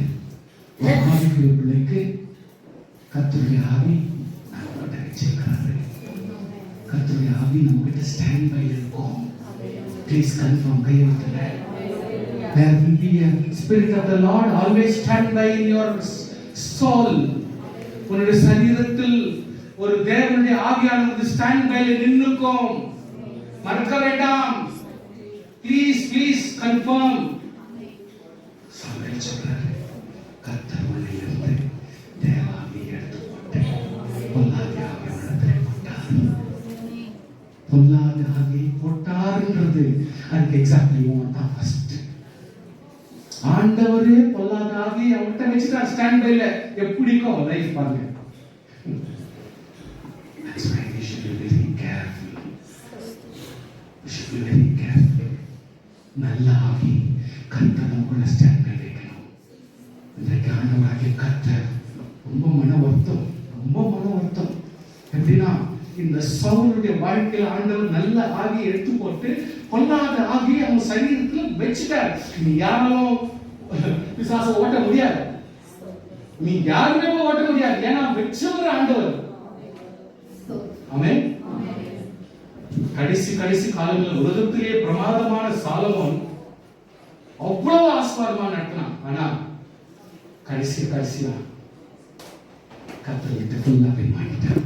பிள்ளைக்கு கர்த்தருடைய ஆவி நம்மகிட்ட வச்சிருக்கிறாரு. கர்த்தருடைய ஆவி நம்மகிட்ட ஸ்டாண்ட் பை இருக்கும். ப்ளீஸ் கன்ஃபார்ம் கையெழுத்துல. There will be a spirit of the Lord always stand by in your soul. உன்னுடைய சரீரத்தில் ஒரு தேவனுடைய ஆவியானது ஸ்டாண்ட் பைல நின்னுக்கும். மறக்க வேண்டாம். Please please confirm. சாமியார் சொல்றாரு, கர்த்தர் மண்ணிலிருந்து தேவாவி எடுத்துக்கொண்டு பொல்லாத ஆவியை போட்டார். பொல்லாத ஆவியை போட்டார்ன்றது அதுக்கு எக்ஸாக்ட்லி தான் ஃபர்ஸ்ட். ஆண்டவரே பொல்லாத ஆவியை அவர்கிட்ட வச்சுட்டார் ஸ்டாண்ட் பைல. எப்படிக்கும் லைஃப் பாருங்க. That's why we should be very careful. We should be very careful. நல்ல ஆவி கர்த்தர் நமக்குள்ள ஸ்டாண்ட் பை வைக்கணும். இன்றைக்கு ஆண்டவராகிய கர்த்தர் ரொம்ப மன வருத்தம். எப்படின்னா இந்த சவுலுடைய வாழ்க்கையில் ஆண்டவர் நல்ல ஆவியை எடுத்து போட்டு பொல்லாத ஆவியை அவன் சரீரத்தில் வச்சுட்டார். நீ யாரும் பிசாசை ஓட்ட முடியாது, நீ யாருமே ஓட்ட முடியாது. ஏன்னா வச்சவர் ஆண்டவர். ஆமென். கடைசி காலங்களில் உலகத்திலேயே பிரமாதமான சாலமோன் அவ்வளவு ஆசீர்வாதமா நடத்தினான். ஆனா கடைசியா கர்த்தர் விட்டு ஃபுல்லா போய் மாட்டிட்டான்.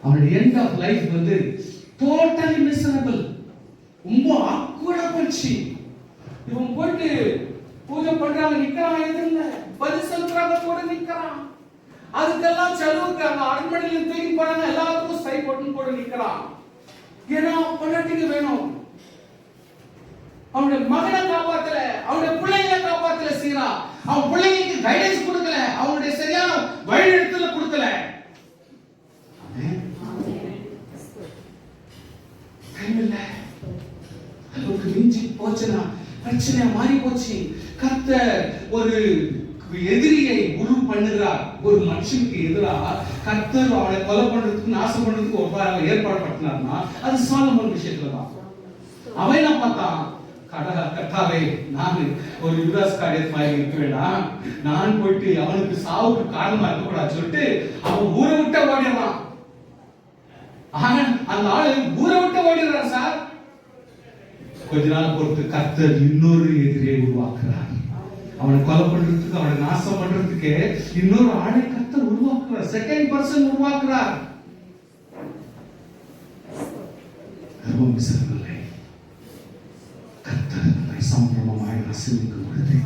அவனுடைய எண்ட் ஆஃப் லைஃப் வந்து டோட்டலி மிசரபிள். ரொம்ப ஆக்வர்டா போச்சு. இவன் போயிட்டு பூஜை பண்றாங்க, நிக்கிறான், எதிரில பதில் செலுத்துறாங்க, கூட நிக்கிறான். அதுக்கெல்லாம் செலவுக்கு அந்த அரண்மனையில தூக்கி போறாங்க, எல்லாத்துக்கும் சை போட்டு கூட நிக்கிறான். ஏன்னா பொண்டாட்டிக்கு வேணும். அவனுடைய மகனை காப்பாத்தல, அவனுடைய பிள்ளைகளை காப்பாத்தல சீரா. அவன் பிள்ளைங்களுக்கு கைடன்ஸ் கொடுக்கல, அவனுடைய சரியான வழிநடத்தல கொடுக்கல. அளவுக்கு மிஞ்சி போச்சுனா பிரச்சனை மாறி போச்சு. கர்த்தர் ஒரு எதிரியை உரு பண்ணுகிறார். ஒரு மனுஷனுக்கு எதிராக கர்த்தர் அவனை கொலை பண்றதுக்கு நாசம் பண்றதுக்கு ஒரு ஏற்பாடு படுத்தினார்னா அது சாலமோன் விஷயத்துல தான். அவன் என்ன பார்த்தான், கர்த்தாவே நான் ஒரு யுவராஜ் காரியத்து மாதிரி இருக்க வேண்டாம், நான் போயிட்டு அவனுக்கு சாவுக்கு காரணமா இருக்கக்கூடாது சொல்லிட்டு அவன் ஊரை விட்டு ஓடிடுறான். ஆனா அந்த ஆளு ஊரை விட்டு ஓடிடுறான் சார். கொஞ்ச நாள் பொறுத்து கர்த்தர் இன்னொரு எதிரியை உருவாக்குறார். அவனை கொலை பண்றதுக்கு, அவனை நாசம் பண்றதுக்கு இன்னொரு ஆளை கர்த்தர் உருவாக்குறார். Second person உருவாக்குறார். இல்லை கர்த்தர் நம்மை சம்பரமாய் ஆசீர்வதிக்கும் பொழுது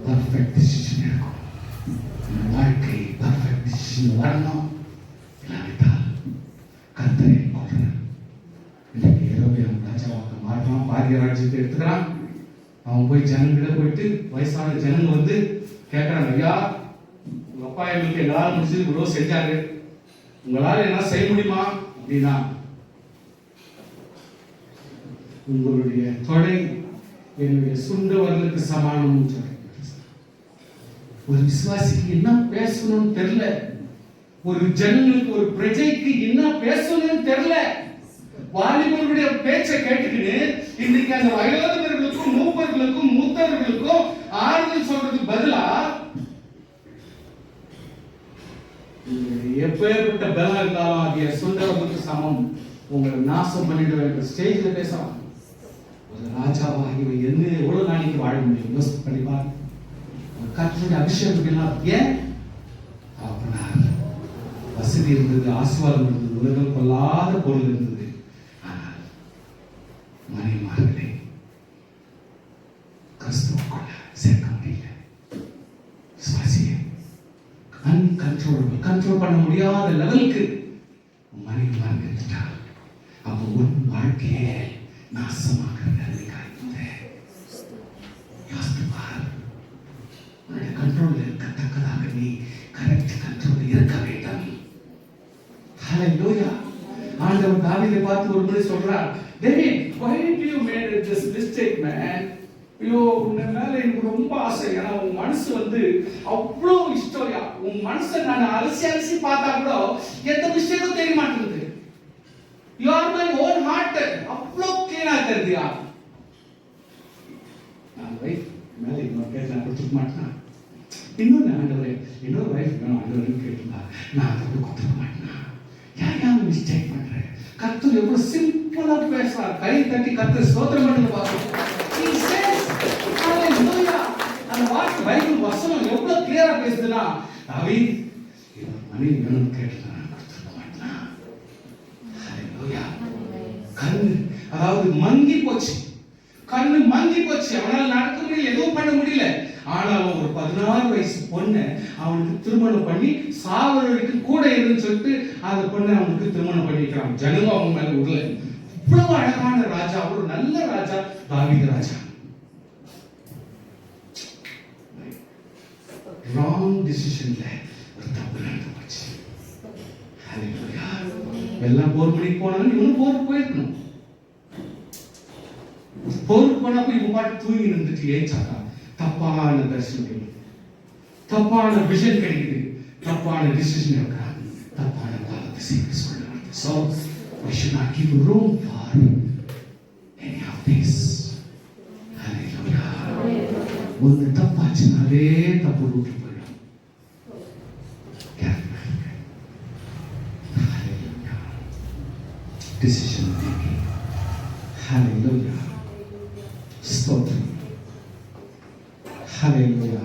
பர்ஃபெக்ட் டிசிஷன் இருக்கும். வாழ்க்கை பர்ஃபெக்ட் டிசிஷன் வரணும். இல்லாவிட்டால் கர்த்தரை கொள்றார். இன்னைக்கு இரவு ராஜாவாக மாறுறான், பாரிய ராஜ்யத்தை எடுத்துக்கிறான். அவன் போய் ஜனங்கிட்ட போயிட்டு வயசான ஜனங்க வந்து கேட்கறாங்க, ஐயா உங்க அப்பா எங்களுக்கு எல்லாரும் முடிச்சு இவ்வளவு செஞ்சாரு, உங்களால என்ன செய்ய முடியுமா அப்படின்னா, உங்களுடைய தொடை என்னுடைய சுண்ட வரலுக்கு சமானம் சொல்றேன். ஒரு விசுவாசிக்கு என்ன பேசணும்னு தெரியல, ஒரு ஜனங்களுக்கு ஒரு பிரஜைக்கு என்ன பேசணும்னு தெரியல. வாலிபர்களுடைய பேச்சை கேட்டுக்கிட்டு இன்னைக்கு அந்த வயோதிகர்களுக்கும் மூப்பர்களுக்கும் மூத்தவர்களுக்கும் ஆறுதல் சொல்றதுக்கு பதிலா எப்பேற்பட்ட பலம் இருந்தாலும் ஆகிய சுண்டவர்களுக்கு சமம் உங்களை நாசம் பண்ணிடுவேன் ஸ்டேஜ்ல பேசலாம். ஒரு ராஜாவா இவன் என்ன எவ்வளவு நாளைக்கு வாழ முடியும்? யோசித்து பண்ணிப்பார். கர்த்தருடைய அபிஷேகம் எல்லாம் ஏன் அப்படின்னார், வசதி இருந்தது, ஆசீர்வாதம் இருந்தது, உலகம் கொள்ளாத பொருள் இருந்தது. ஆனால் மனைவிமார்களை கிறிஸ்துவுக்குள்ள சேர்க்க முடியல. கண்ட்ரோல் பண்ண முடியாத லெவலுக்கு மனைவிமார் இருந்துட்டார். அப்போ உன் வாழ்க்கையே நாசமாகிறது. கண்ட்ரோல் இருக்கத்தக்கதாக நீ கரெக்ட் கண்ட்ரோல் இருக்க வேண்டும். ஹல்லேலூயா. ஆண்டவர் தாவீதை பார்த்து ஒரு முறை சொல்றார், David, why did you made this mistake man? ஐயோ, உன்னை மேல எனக்கு ரொம்ப ஆசை. ஏன்னா உன் மனசு அவ்வளோ இஷ்டம்யா. உன் மனசை நான் அலசி பார்த்தா கூட எந்த மிஸ்டேக்கும் தெரிய மாட்டேங்குது. You are my own heart. அவ்வளோ கிளீனா தெரியுதியா? நான் வைஃப் மேல இன்னொரு கேட்டு நான் கொடுத்துக்க மாட்டேன். இன்னொன்று ஆண்டவரே, இன்னொரு வைஃப் வேணும் ஆண்டவரேன்னு கேட்டுருந்தா நான் அதை கொடுத்துக்க மாட்டேன். ஏன் மிஸ்டேக் பண்றேன்? கர்த்தர் எவ்வளவு சிம்பிளா பேசுறார். கை தட்டி கர்த்தர் ஸ்தோத்திரம் பண்ணுங்க பாருங்க. He says, hallelujah. அந்த வார்த்தை பைபிள் வசனம் எவ்வளவு கிளியரா பேசுதுன்னா, தாவீது இவர் மனைவி வேணும்னு கேட்டுருந்தா நான் கொடுத்துக்க மாட்டேன். ஹல்லேலூயா. கண்ணு அதாவது மங்கி போச்சு. கண்ணு மங்கி போச்சு. அவனால் நடக்க முடியல, எதுவும் பண்ண முடியல. ஆனாலும் ஒரு 16 வயசு பொண்ணு அவனுக்கு திருமணம் பண்ணி சாவரருக்கு கூட இருந்து சொல்லிட்டு அந்த பொண்ணை அவனுக்கு திருமணம் பண்ணிக்கிறான். ஜனங்க அவங்க மேல விடல. இவ்வளவு அழகான ராஜா, ஒரு நல்ல ராஜா தாவீது ராஜா. ராங் டிசிஷன்ல ஒரு தப்பு நடந்து போச்சு. ஹல்லேலூயா. எல்லாம் போர் பண்ணி போனாலும் இவனும் போருக்கு போயிருக்கணும். போருக்கு போனப்ப இவன் பாட்டு தூங்கி நின்றுட்டு ஏச்சாக்கா தப்பான தரிசனம் கிடைக்குது, தப்பான விஷன் கிடைக்குது, தப்பான டிசிஷன் எடுக்கிறான், தப்பான காலத்தை செய்து சொல்றான். So we should not give room for any of this. Hallelujah. ஒன்று தப்பாச்சுனாலே தப்பு ரூட்டு போயிடும். Hallelujah. Decision making. Hallelujah. ஸ்தோத்திரம். ஹல்லேலூயா.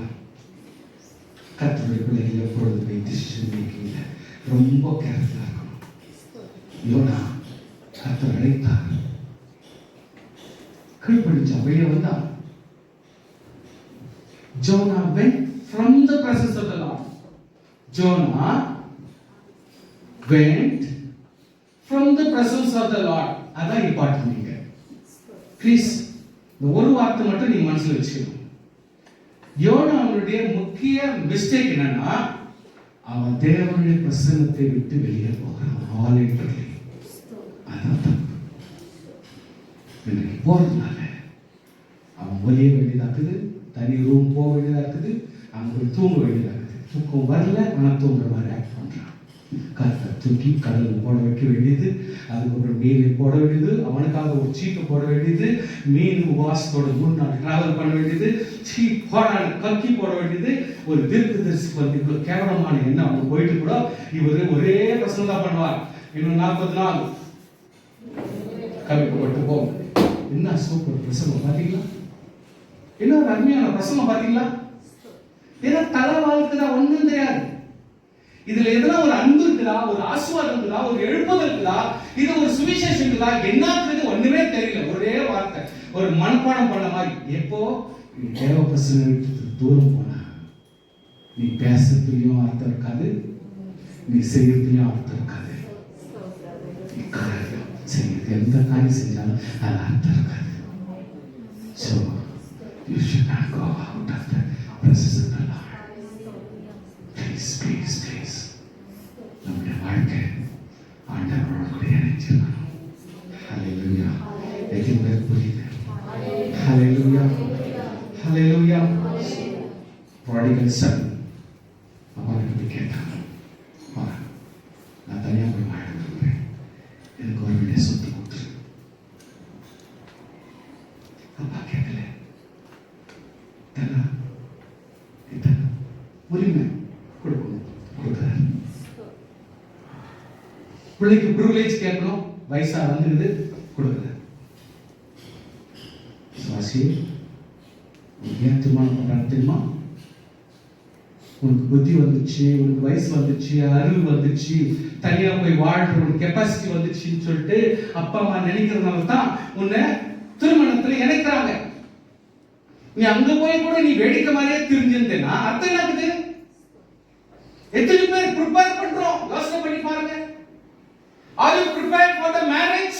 கர்த்தருடைய பிள்ளைகள் எப்பொழுதுமே டிசிஷன் மேக்கிங்ல ரொம்ப கேர்ஃபுல்லா இருக்கணும். யோனா கர்த்தர் அழைத்தார், கீழ்ப்படிஞ்சா வெளியே வந்தா. Jonah went from the presence of the Lord. Jonah went from the presence of the Lord. அதான் இம்பார்ட்டன்ட். நீங்க ப்ளீஸ் இந்த ஒரு வார்த்தை மட்டும் நீங்க மனசுல வச்சுக்கணும். யோனாவுடைய முக்கிய மிஸ்டேக் என்னன்னா, அவன் தேவனுடைய பிரசன்னத்தை விட்டு வெளியே போகிறான். ஆல்ரெடி அதான் தப்பு. இன்னைக்கு போறதுனால அவன் ஒலிய வேண்டியதா இருக்குது, தனி ரூம் போக வேண்டியதா இருக்குது, அங்க போய் தூங்க வேண்டியதா இருக்குது. தூக்கம் வரல, ஆனா தூங்குற மாதிரி ஆக்ட் பண்றான். கத்தை தூக்கி கடலில் போட வைக்க வேண்டியது, அதுக்கப்புறம் மீனை போட வேண்டியது, அவனுக்காக ஒரு சீட்டை போட வேண்டியது, மீன் வாசத்தோட 3 நாள் டிராவல் பண்ண வேண்டியது, கக்கி போட வேண்டியது. ஒரு தீர்க்கதரிசி இவ்வளவு கேவலமான எண்ணம் அவங்க போயிட்டு கூட இவரு ஒரே பிரசங்கம் தான் பண்ணுவார். இன்னும் 40 நாள் கவிப்பட்டு போகும். என்ன சூப்பர் பிரசங்கம் பாத்தீங்களா? என்ன ஒரு அருமையான பிரசங்கம் பாத்தீங்களா? ஏன்னா தலை வாழ்க்கைதா ஒண்ணும் தெரியாது. இதுல எதுனா ஒரு அன்பு இருக்குதா, ஒரு ஆசீர்வாதம் இருக்குதா, ஒரு எழுப்புதல் இருக்குதா, இது ஒரு சுவிசேஷம் இருக்குதா, என்னன்றது ஒண்ணுமே தெரியல. ஒரே வார்த்தை, ஒரு மனப்பாடம் பண்ண மாதிரி. எப்போ தேவ பிரசன்னத்துக்கு தூரம் போனா நீ பேசுறதுலயும் அர்த்தம் இருக்காது, நீ செய்யறதுலயும் அர்த்தம் இருக்காது. நீ காரியம் செய்யறது எந்த காரியம் செஞ்சாலும் அது அர்த்தம் இருக்காது. So you should not go out of the presence of the Lord. Please. நம்முடைய வாழ்க்கை ஆண்டவரோட கூட இணைச்சிருக்கணும். ஹல்லேலூயா. எத்தனை பேர் புரியுது? ஹல்லேலூயா. ஹல்லேலூயா. ப்ராடிகல் சன் அப்பா கிட்ட கேட்டாங்க, நான் தனியாக போய் வாழ விரும்புகிறேன், எனக்கு ஒரு வீட்டை சொத்து கொடுத்துரு. அப்பா கேட்கல, உரிமை கொடுக்கணும், கொடுக்குறாரு. பிள்ளைக்கு ப்ரிவிலேஜ் கேட்கணும், வயசா வந்துடுது, கொடுக்குறாரு. விசுவாசி. ஏன் திருமணம் பண்றாங்க தெரியுமா? உனக்கு புத்தி வந்துச்சு, உனக்கு வயசு வந்துச்சு, அறிவு வந்துச்சு, தனியா போய் வாழ்ற ஒரு கெப்பாசிட்டி வந்துச்சுன்னு சொல்லிட்டு அப்பா அம்மா நினைக்கிறதுனால தான் உன்னை திருமணத்துல இணைக்கிறாங்க. நீ அங்க போய் கூட நீ வேடிக்கை மாதிரியே தெரிஞ்சிருந்தேன்னா அர்த்தம் என்னது? எத்தனை பேர் ப்ரிப்பேர் பண்றோம்? யோசனை பண்ணி பாருங்க. Are you prepared for the marriage?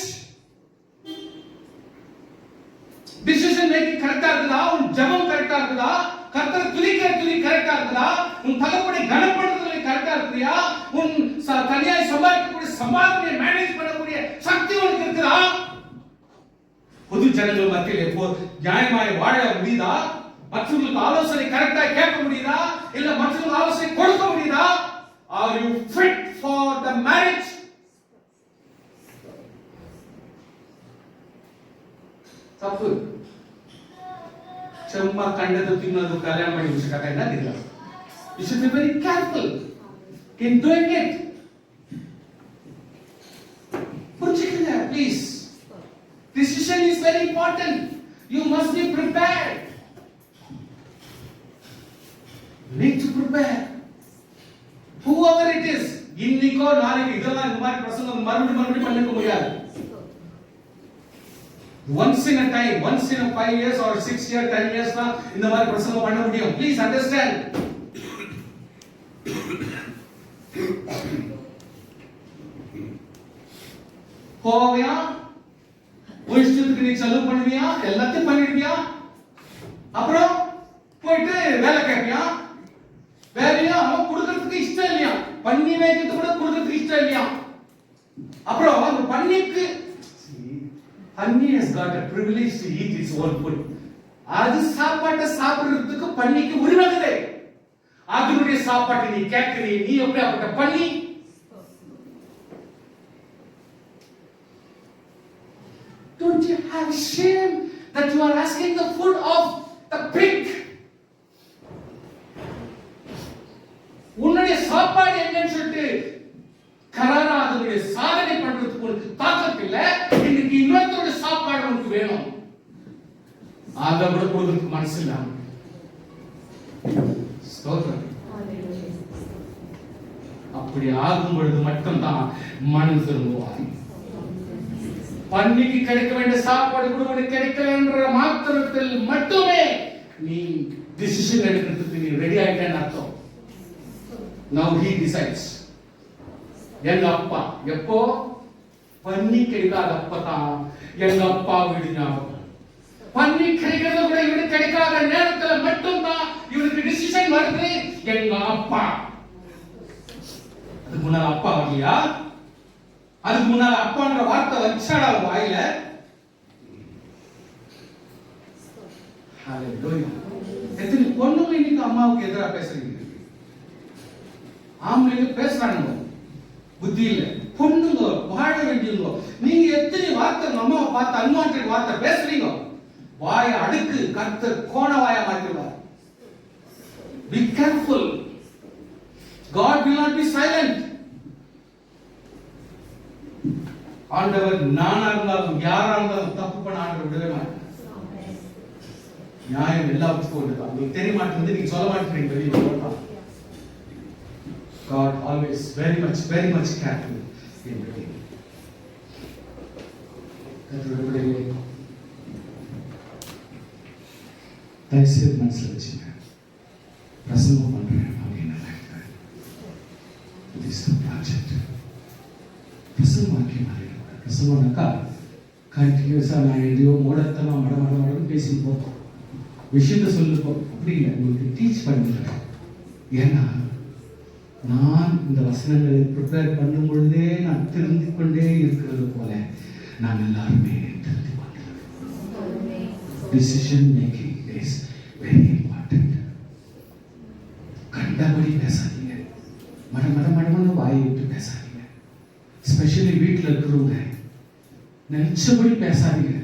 Decision making கரெக்டா இருக்குதா? உன் ஜெபம் கரெக்டா இருக்குதா? கர்த்தரை துதிக்கிற துதி கரெக்டா இருக்குதா? உன் தகப்பனை கனப்படுத்துதலை கரெக்டா இருக்குதா? உன் தனியாய் சம்பாதிக்கக்கூடிய சம்பாதனையை மேனேஜ் பண்ணக்கூடிய சக்தி உனக்கு இருக்குதா? பொது ஜனங்கள் மத்தியில் எப்போ நியாயமாய் வாழ முடியுதா? மற்றவங்களுக்கு ஆலோசனை கரெக்டா கேட்க முடியுதா? இல்ல மற்றவங்களுக்கு ஆலோசனை கொடுக்க முடியுதா? Are you fit for the marriage? தப்பு. சும்மா கண்டது தின்னது கல்யாணம் பண்ணி வச்சுட்டாங்க என்ன தெரியல. You should be very careful in doing it. புரிஞ்சுக்கங்க please. Decision is very important. You must be prepared. You need to prepare. Whoever it is, இன்னைக்கோ நாளைக்கு இதெல்லாம் இந்த மாதிரி பிரசங்கம் மறுபடியும் பண்ணிக்க முடியாது. Once in a time, once in a 5 years or 6 years, 10 years தான் இந்த மாதிரி பிரசங்கம் பண்ண முடியும். Please understand. போவியா? இஷ்டத்துக்கு நீ செலவு பண்ணுவியா? எல்லாத்தையும் பண்ணிடுவியா? அப்புறம் போயிட்டு வேலை கேட்பியா? வேலையா அவன் கொடுக்கறதுக்கு இஷ்டம் இல்லையா? பண்ணி வைக்கிறது கூட கொடுக்கறதுக்கு இஷ்டம் இல்லையா? அப்புறம் அந்த பண்ணிக்கு Honey has got a privilege to eat its own food. அது சாப்பாட்டை சாப்பிடுறதுக்கு பண்ணிக்கு உரிமை இல்லை. அதனுடைய சாப்பாட்டை நீ கேட்கிறீ, நீ எப்படி அப்பட்ட பண்ணி? Don't you have shame that you are asking the food of the pig? உன்னுடைய சாப்பாடு என்னன்னு சொல்லிட்டு கராரா அதனுடைய சாதனை பண்றதுக்கு உனக்கு தாக்கத்து இல்ல. இன்னைக்கு இன்னொருத்தருடைய சாப்பாடு உனக்கு வேணும், அதை கூட கொடுக்கறதுக்கு மனசு இல்ல. அப்படி ஆகும் பொழுது மட்டும்தான் மனம் திரும்புவார். பன்னிக்கு கிடைக்க வேண்டிய சாப்பாடு கூட உனக்கு கிடைக்கல என்ற மாத்திரத்தில் மட்டுமே நீ டிசிஷன் எடுக்கிறதுக்கு நீ ரெடி ஆயிட்டேன்னு அர்த்தம். Now he decides. எங்க அப்பா எப்போ பன்னி கிடைக்காத அப்பதான் எங்க அப்பா வீடு ஞாபகம். பன்னி கிடைக்கிறது கூட இவனுக்கு கிடைக்காத நேரத்துல மட்டும்தான் இவனுக்கு டிசிஷன் வருது எங்க அப்பா. அதுக்கு முன்னால அப்பா வரலையா? அதுக்கு முன்னால அப்பான்ற வார்த்தை வச்சாடா வாயில? எத்தனை பொண்ணுங்க இன்னைக்கு அம்மாவுக்கு எதிராக பேசுறீங்க? ஆம்பளைங்க பேசுறாங்க, புத்தி இல்ல. பொண்ணுங்க வாழ வேண்டியவங்க நீங்க எத்தனை வார்த்தை அம்மாவை பார்த்து அன்வான்டட் வார்த்தை பேசுறீங்க? வாய அடுக்கு கர்த்தர் கோண வாயா மாத்திடுவார். Be careful. God will not be silent. ஆண்டவர் நானா இருந்தாலும் யாரா இருந்தாலும் தப்பு பண்ண ஆண்டவர் விடவே மாட்டார். நியாயம் எல்லாத்துக்கும் இருக்கு. உங்களுக்கு தெரிய மாட்டேங்குது, நீங்க சொல்ல மாட்டேங்கிறீங்க வெளியே போடலாம். God always very much careful in everything. கர்த்தருடைய தயவுசெய்து மனசில் வச்சுங்க. பிரசங்கம் பண்றேன் அப்படின்னு நினைக்கிறேன். This is the project. பிரசங்கமாக்கி மாறிடுவாங்க. பிரசங்கம்னாக்கா கண்டினியூஸா நான் எதையோ மூடத்தெல்லாம் மடமடன்னு பேசி போகும் விஷயத்த சொல்லுப்போம். அப்படி இல்லை, உங்களுக்கு டீச் பண்ணுறேன். ஏன்னா நான் இந்த வசனங்களை ப்ரிப்பேர் பண்ணும் பொழுதே நான் தெரிந்து கொண்டே இருக்கிறது போல நான் எல்லாருமே தெரிந்து கொண்டேன். Decision making is very important. கண்டபடி பேசாதீங்க, மடமடன்னு வாயை விட்டு பேசாதீங்க. ஸ்பெஷலி வீட்டில் இருக்கிறவங்க நினைச்சபடி பேசாதீங்க.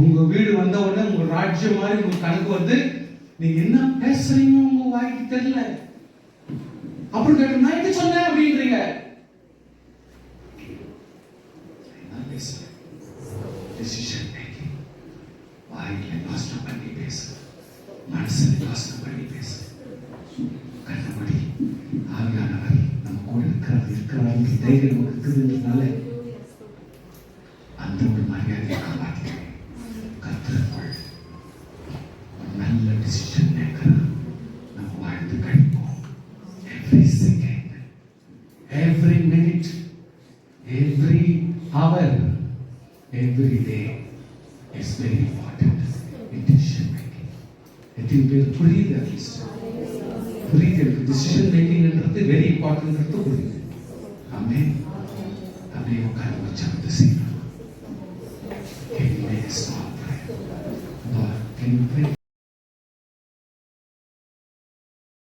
உங்க வீடு வந்த உடனே உங்க ராஜ்யம் மாதிரி உங்க கணக்கு வந்து நீங்க என்ன பேசுறீங்க உங்க வாய்க்கு தெரியல. அப்புறம் கேட்டு நான் என்ன சொன்னேன் அப்படின்றீங்க. டிசிஷன் மேக்கிங் வாய் தைரியம் நமக்கு இருக்குதுன்றதுனால அந்த ஒரு மரியாதையை காப்பாற்றிக்கிறேன். கர்த்தருக்குள் ஒரு நல்ல டிசிஷன் மேக்கரா நம்ம வாழ்ந்து கழிப்போம். Every second, every minute, every hour, every day is very important in decision making. எத்தனை பேர் புரியுது? அட்லீஸ்ட் புரியுது. எனக்கு டிசிஷன் மேக்கிங்ன்றது வெரி இம்பார்ட்டன்ட் புரியுது. ஆமென். அப்படியே உட்கார்ந்து வச்சு செய்யணும். Can you make a small prayer? Lord, can you pray?